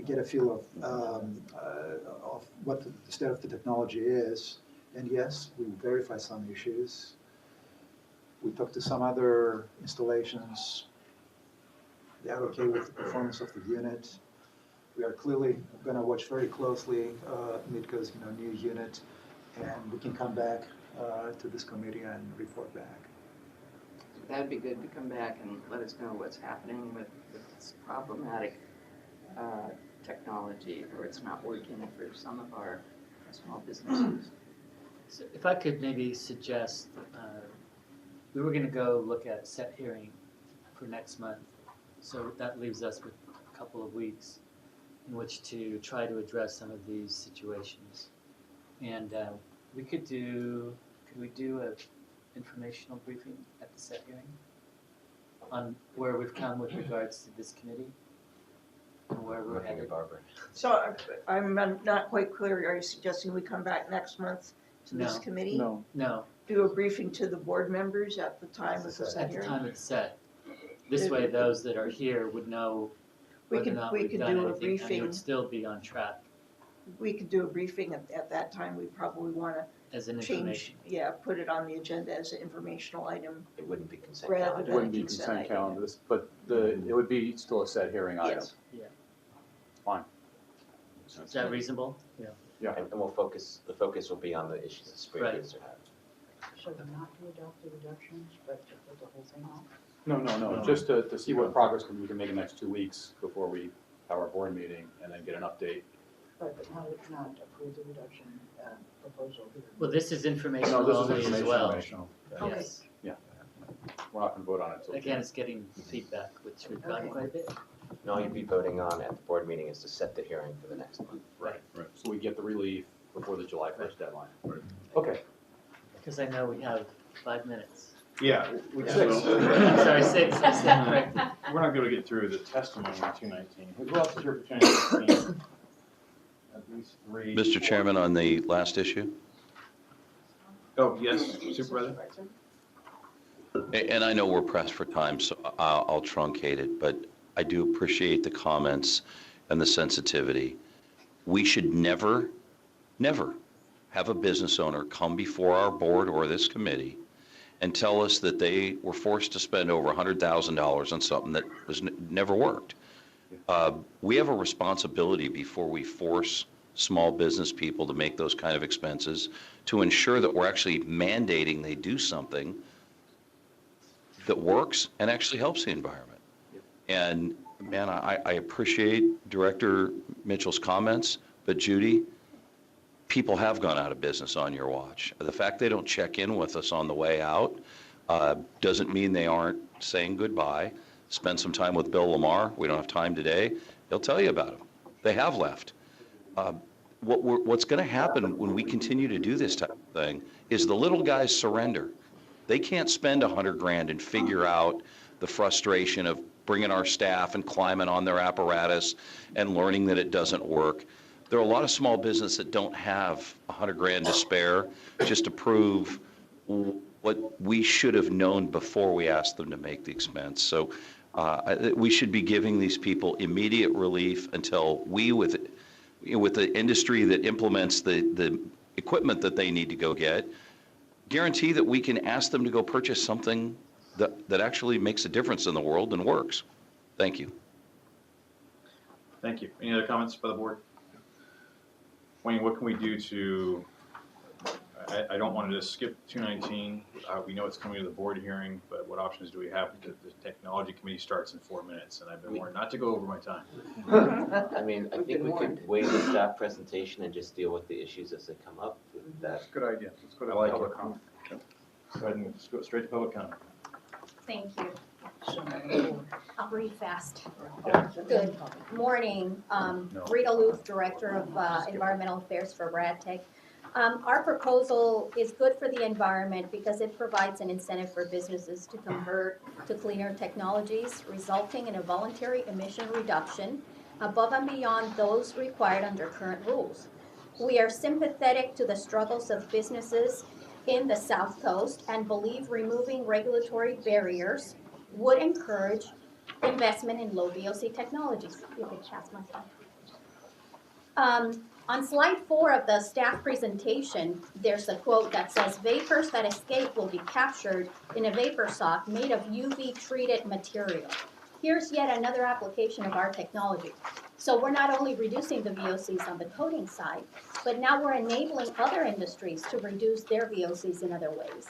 get a feel of what the state of the technology is. And yes, we verify some issues. We talked to some other installations. They are okay with the performance of the unit. We are clearly going to watch very closely MidQuarter's new unit, and we can come back to this committee and report back. That'd be good to come back and let us know what's happening with this problematic technology, or it's not working for some of our small businesses. So if I could maybe suggest, we were gonna go look at set hearing for next month. So that leaves us with a couple of weeks in which to try to address some of these situations. And could we do an informational briefing at the set hearing on where we've come with regards to this committee and where we're Looking at headed? Barbara. So I'm not quite clear, are you suggesting we come back next month to this No. committee? No, Do a briefing to the board members at the time of the set at the hearing? time of the set. This way, those that are here would know We whether or could- not we we've could done do a anything, and it briefing. would still be on track We could do a briefing at that time, we probably wanna as an change, information. put it on the agenda as an informational item. It wouldn't be consent Rather calendar. than It wouldn't be consent consent item. calendar, but it would be still a set hearing item. Yes. Yeah. Fine. Is that reasonable? Yeah. Yeah. And the focus will be on the issues that spray Right. booths are having. So not to adopt the reductions, but to put the whole thing off? No, just to see what progress we can make in the next 2 weeks before we have our board meeting and then get an update. But not approve the reduction proposal here. Well, this is No, informational this is only as informational. well. Yes. Yeah. We're not gonna vote on it till. Again, it's getting feedback, which we've gotten quite a bit. And all you'd be voting on at the board meeting is to set the hearing for the next month. Right. So we get the relief before the July 1st deadline. Okay. Because I know we have 5 minutes. Yeah. I'm sorry, six. Correct. We're not gonna get through the testimony on 219. Who else is here for 219? At least 3. Mr. Chairman, on the last issue? Oh, yes, Supervisor? And I know we're pressed for time, so I'll truncate it, but I do appreciate the comments and the sensitivity. We should never, never have a business owner come before our board or this committee and tell us that they were forced to spend over $100,000 on something that was never worked. We have a responsibility before we force small business people to make those kind of expenses to ensure that we're actually mandating they do something that works and actually helps the environment. And man, I appreciate Director Mitchell's comments, but Judy, people have gone out of business on your watch. The fact they don't check in with us on the way out doesn't mean they aren't saying goodbye. Spend some time with Bill Lamar. We don't have time today. He'll tell you about them. They have left. What's going to happen when we continue to do this type of thing is the little guys surrender. They can't spend $100,000 and figure out the frustration of bringing our staff and climbing on their apparatus and learning that it doesn't work. There are a lot of small businesses that don't have $100,000 to spare just to prove what we should have known before we asked them to make the expense. So we should be giving these people immediate relief until we, with the industry that implements the equipment that they need to go get, guarantee that we can ask them to go purchase something that actually makes a difference in the world and works. Thank you. Thank you. Any other comments by the board? Wayne, what can we do to, I don't want to just skip 219. We know it's coming to the board hearing, but what options do we have? The technology committee starts in 4 minutes, and I've been warned not to go over my time. I mean, I think we could waive the staff presentation and just deal with the issues as they come up. That's a good idea. Let's go to public comment. Go ahead and let's go straight to public comment. Thank you. I'll read fast. Yeah. Good morning. Rita Luth, Director of Environmental Affairs for RadTech. Our proposal is good for the environment because it provides an incentive for businesses to convert to cleaner technologies, resulting in a voluntary emission reduction above and beyond those required under current rules. We are sympathetic to the struggles of businesses in the South Coast and believe removing regulatory barriers would encourage investment in low VOC technologies. You can pass my slide. On slide 4 of the staff presentation, there's a quote that says, "Vapors that escape will be captured in a vapor sock made of UV-treated material." Here's yet another application of our technology. So we're not only reducing the VOCs on the coating side, but now we're enabling other industries to reduce their VOCs in other ways.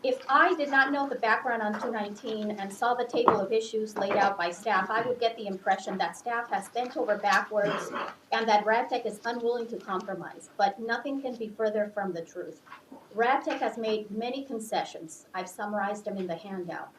If I did not know the background on 219 and saw the table of issues laid out by staff, I would get the impression that staff has bent over backwards and that RadTech is unwilling to compromise, but nothing can be further from the truth. RadTech has made many concessions. I've summarized them in the handout.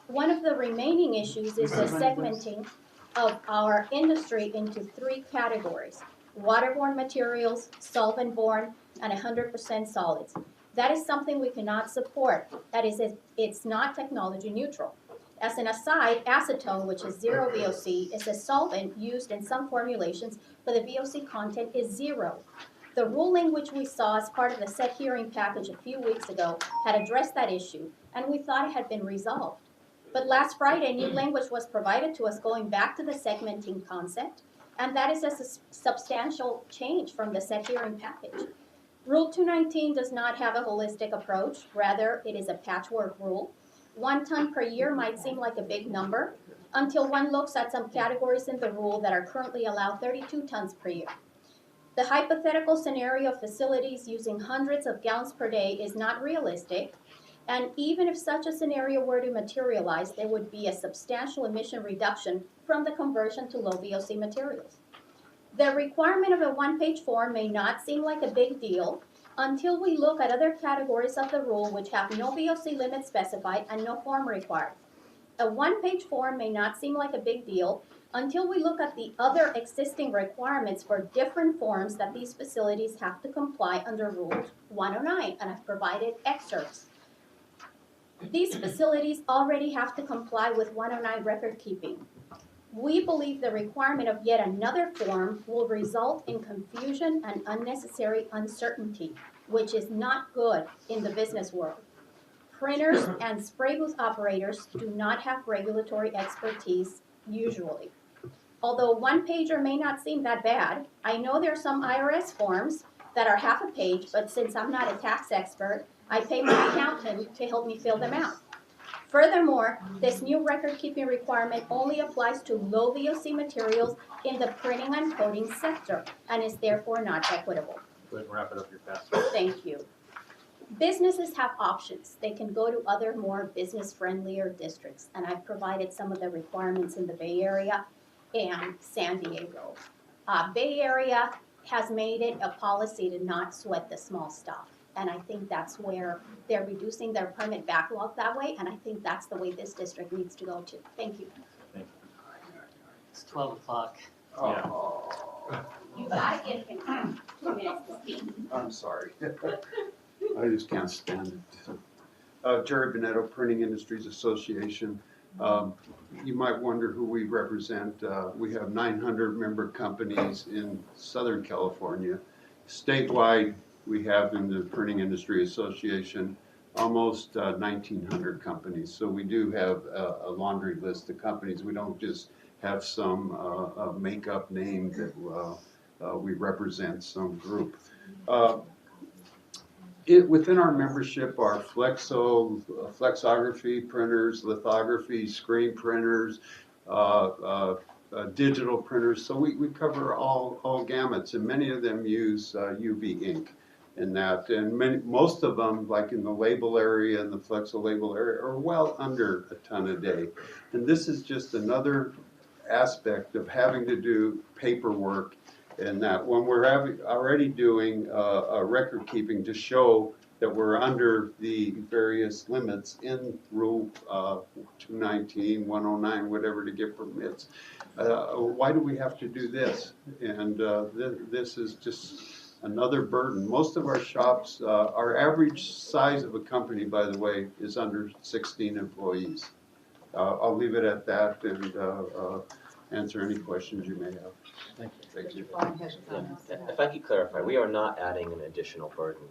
One of the remaining issues is the segmenting of our industry into 3 categories: waterborne materials, solvent-borne, and 100% solids. That is something we cannot support. That is, it's not technology neutral. As an aside, acetone, which is 0 VOC, is a solvent used in some formulations, but the VOC content is 0. The ruling which we saw as part of the set hearing package a few weeks ago had addressed that issue, and we thought it had been resolved. But last Friday, new language was provided to us going back to the segmenting concept, and that is a substantial change from the set hearing package. Rule 219 does not have a holistic approach. Rather, it is a patchwork rule. 1 ton per year might seem like a big number until one looks at some categories in the rule that are currently allowed 32 tons per year. The hypothetical scenario of facilities using hundreds of gallons per day is not realistic, and even if such a scenario were to materialize, there would be a substantial emission reduction from the conversion to low VOC materials. The requirement of a 1-page form may not seem like a big deal until we look at other categories of the rule which have no VOC limit specified and no form required. A 1-page form may not seem like a big deal until we look at the other existing requirements for different forms that these facilities have to comply under Rule 109, and I've provided excerpts. These facilities already have to comply with 109 record keeping. We believe the requirement of yet another form will result in confusion and unnecessary uncertainty, which is not good in the business world. Printers and spray booth operators do not have regulatory expertise usually. Although one pager may not seem that bad, I know there are some IRS forms that are half a page, but since I'm not a tax expert, I pay my accountant to help me fill them out. Furthermore, this new record-keeping requirement only applies to low VOC materials in the printing and coding sector and is therefore not equitable. Go ahead and wrap it up, you're fast. Thank you. Businesses have options. They can go to other more business-friendlier districts, and I've provided some of the requirements in the Bay Area and San Diego. Bay Area has made it a policy to not sweat the small stuff, and I think that's where they're reducing their permit backlog that way, and I think that's the way this district needs to go too. Thank you. It's 12 o'clock. You gotta give him 2 minutes to speak. I'm sorry. I just can't stand it. Jerry Bonetto, Printing Industries Association. You might wonder who we represent. We have 900 member companies in Southern California. Statewide, we have in the Printing Industry Association almost 1,900 companies. So we do have a laundry list of companies. We don't just have some make-up name that we represent some group. Within our membership are flexography printers, lithography, screen printers, digital printers. So we cover all gamuts, and many of them use UV ink in that. And most of them, like in the label area and the flexo label area, are well under a ton a day. And this is just another aspect of having to do paperwork, and that when we're already doing a record keeping to show that we're under the various limits in Rule 219, 109, whatever, to get permits. Why do we have to do this? And this is just another burden. Most of our shops, our average size of a company, by the way, is under 16 employees. I'll leave it at that and answer any questions you may have. Thank you. If I could clarify, we are not adding an additional burden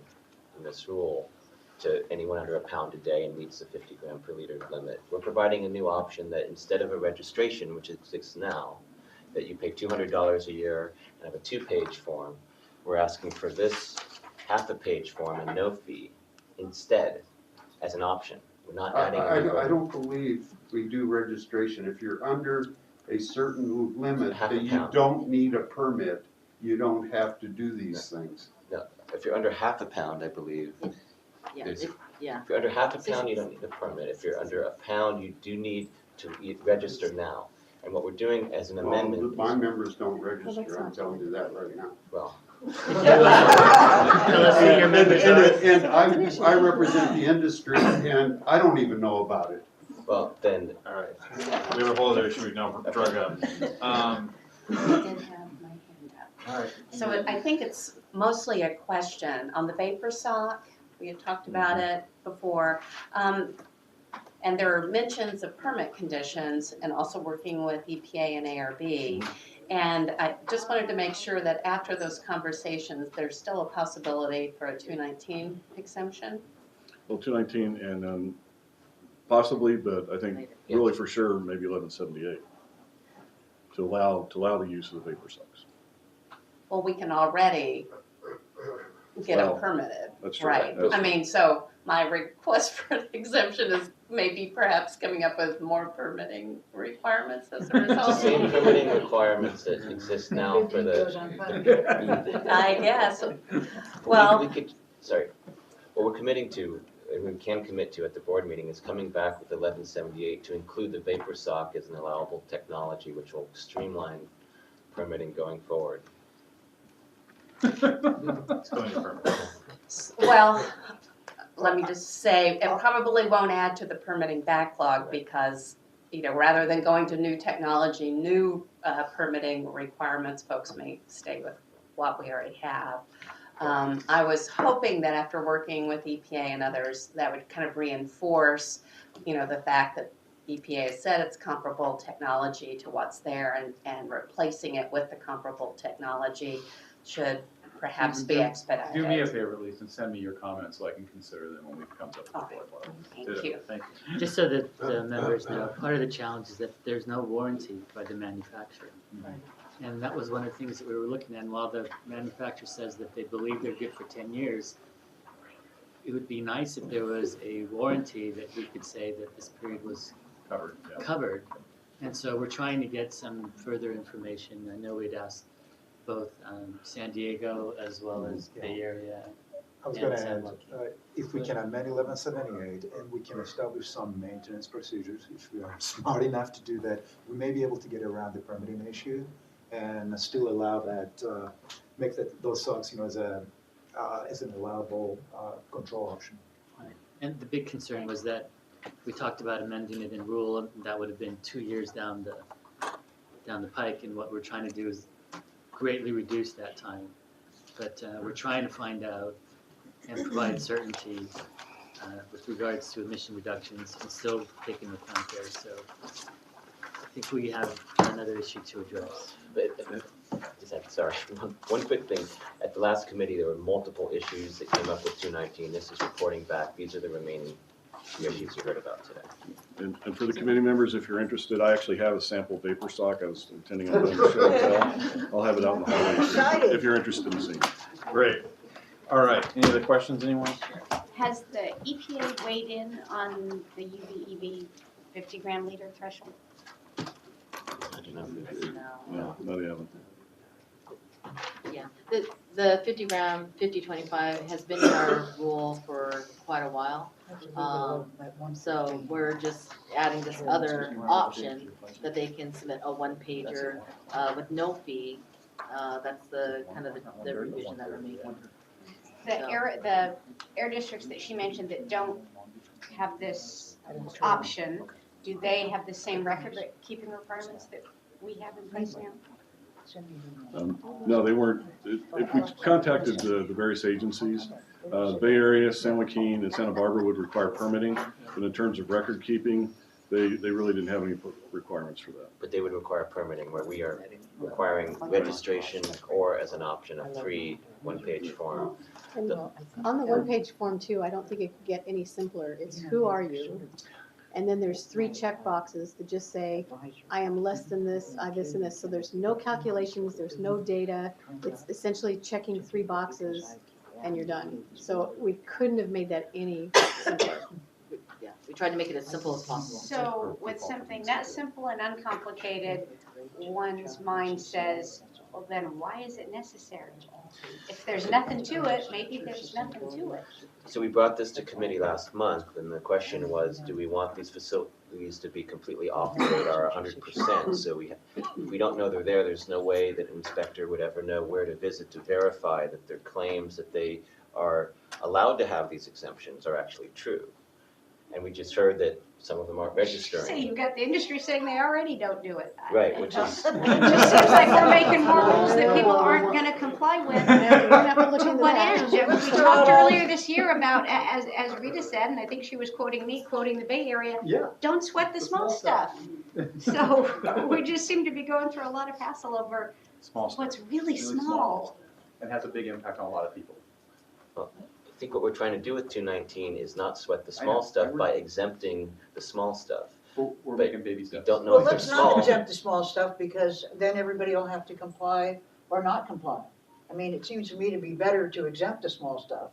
in this rule to anyone under a pound a day and meets the 50 gram per liter limit. We're providing a new option that instead of a registration, which exists now, that you pay $200 a year and have a 2-page form, we're asking for this half a page form and no fee instead as an option. We're not adding I don't believe we do registration. If you're under a certain limit that you don't need a permit, you don't have to do these things. No, if you're under half a pound, I believe. Yeah, If yeah. you're under half a pound, you don't need a permit. If you're under a pound, you do need to register now. And what we're doing as an amendment. My members don't register, I'm telling you that right now. Well. And I represent the industry, and I don't even know about it. Well, then. All right. We have a whole other issue we've now drug up. I did have my hand up. All right. So I think it's mostly a question on the vapor sock. We had talked about it before. And there are mentions of permit conditions and also working with EPA and ARB. And I just wanted to make sure that after those conversations, there's still a possibility for a 219 exemption. Well, 219 and possibly, but I think really for sure, maybe 1178 to allow the use of the vapor socks. Well, we can already get them Well, permitted, that's true. right? That's I mean, so my request for an exemption is maybe perhaps coming up with more permitting requirements as a It's the result. same permitting requirements that exist now for the. I guess. Well. We could, sorry, what we're committing to, and we can commit to at the board meeting, is coming back with 1178 to include the vapor sock as an allowable technology, which will streamline permitting going forward. It's going to permit. Well, let me just say, it probably won't add to the permitting backlog because rather than going to new technology, new permitting requirements, folks may stay with what we already have. I was hoping that after working with EPA and others, that would kind of reinforce, the fact that EPA has said it's comparable technology to what's there, and replacing it with the comparable technology should perhaps be expedited. Do me a favor, Lisa, and send me your comments so I can consider them when it comes up. All right. Thank you. Thank you. Just so that the members know, part of the challenge is that there's no warranty by the manufacturer. And that was one of the things that we were looking at. And while the manufacturer says that they believe they're good for 10 years, it would be nice if there was a warranty that we could say that this period was covered. And so we're trying to get some further information. I know we'd asked both San Diego as well as Bay Area. I was going to add, if we can amend 1178 and we can establish some maintenance procedures, if we are smart enough to do that, we may be able to get around the permitting issue and still allow that, make those SOCs, as an allowable control option. Right. And the big concern was that we talked about amending it in rule, and that would have been 2 years down the pike. And what we're trying to do is greatly reduce that time. But we're trying to find out and provide certainty with regards to emission reductions and still take into account there. So I think we have another issue to address. Sorry, one quick thing. At the last committee, there were multiple issues that came up with 219. This is reporting back. These are the remaining issues you heard about today. And for the committee members, if you're interested, I actually have a sample vapor stock. I was intending on doing a show and tell. I'll have it out in the hallway if you're interested in seeing it. Great. All right. Any other questions, anyone? Has the EPA weighed in on the UVEV 50 gram liter threshold? No, they haven't. Yeah, the 50 gram, 50/25 has been in our rule for quite a while. So we're just adding this other option that they can submit a one-pager with no fee. That's the kind of the revision that we're making. The air districts that she mentioned that don't have this option, do they have the same record keeping requirements that we have in place now? No, they weren't. If we contacted the various agencies, the Bay Area, San Joaquin, and Santa Barbara would require permitting, but in terms of record keeping, they really didn't have any requirements for that. But they would require permitting, where we are requiring registration or, as an option, a free one-page form. And on the one-page form too, I don't think it could get any simpler. It's who are you? And then there's 3 check boxes that just say, I am less than this, I this and this. So there's no calculations, there's no data. It's essentially checking 3 boxes and you're done. So we couldn't have made that any simpler. Yeah, we tried to make it as simple as possible. So with something that simple and uncomplicated, one's mind says, well then why is it necessary? If there's nothing to it, maybe there's nothing to it. So we brought this to committee last month, and the question was, do we want these facilities to be completely off the radar 100%? So if we don't know they're there, there's no way that an inspector would ever know where to visit to verify that their claims that they are allowed to have these exemptions are actually true. And we just heard that some of them aren't registering. So you've got the industry saying they already don't do it. Right, which is... It just seems like we're making more rules that people aren't gonna comply with. To what end? We talked earlier this year about, as Rita said, and I think she was quoting me, quoting the Bay Area, don't sweat the small stuff. So we just seem to be going through a lot of hassle over what's really small. And has a big impact on a lot of people. Well, I think what we're trying to do with 219 is not sweat the small stuff by exempting the small stuff. We're making baby steps. Don't know Well, if they're let's not small. exempt the small stuff because then everybody will have to comply or not comply. I mean, it seems to me to be better to exempt the small stuff.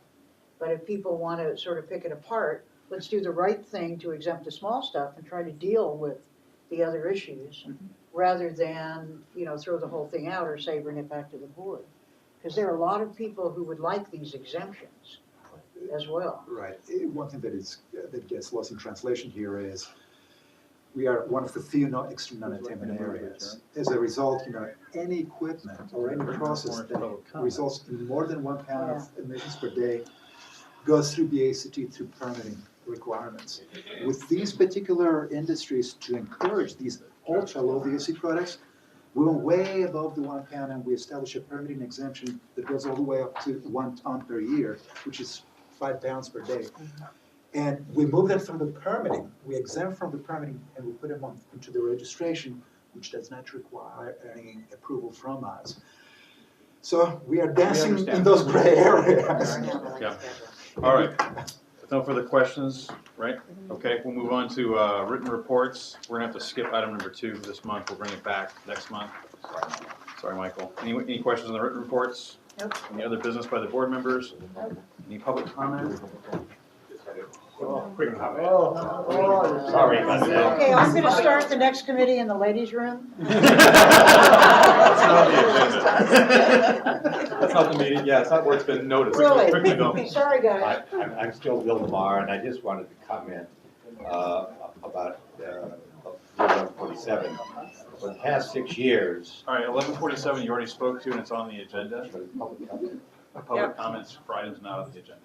But if people want to sort of pick it apart, let's do the right thing to exempt the small stuff and try to deal with the other issues rather than, throw the whole thing out or say bring it back to the board. Because there are a lot of people who would like these exemptions as well. Right. One thing that gets lost in translation here is we are one of the few extreme non-attainment areas. As a result, any equipment or any process that results in more than 1 pound of emissions per day goes through BACT through permitting requirements. With these particular industries, to encourage these ultra low VOC products, we went way above the 1 pound and we established a permitting exemption that goes all the way up to 1 ton per year, which is 5 pounds per day. And we moved them from the permitting, we exempt from the permitting and we put them into the registration, which does not require any approval from us. So we are dancing in those gray areas. Yeah. All right. With no further questions, right? Okay, we'll move on to written reports. We're gonna have to skip item number 2 for this month. We'll bring it back next month. Sorry, Michael. Any questions on the written reports? Nope. Any other business by the board members? Any public comment? Quick comment. Sorry about that. Okay, I'm gonna start the next committee in the ladies' room. That's not the meeting, yeah, it's not where it's been noticed. Really? Quickly go. Sorry, guys. I'm still Bill Lamar, and I just wanted to comment about 1147. For the past 6 years. All right, 1147 you already spoke to and it's on the agenda. Public comments for items not on the agenda.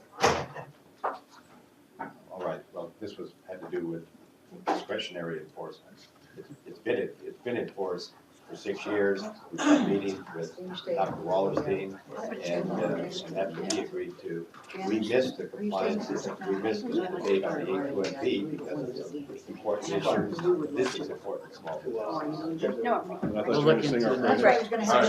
All right, well, this had to do with discretionary enforcement. It's been enforced for 6 years. We've had meetings with Dr. Wallerstein, and that's what he agreed to. We missed the compliance, we missed the debate on the SCAQMD because of the important issues. This is important to small businesses. We'll look into that. That's right, I was gonna say.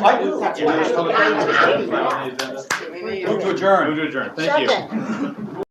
Move to adjourn. Thank you. Second.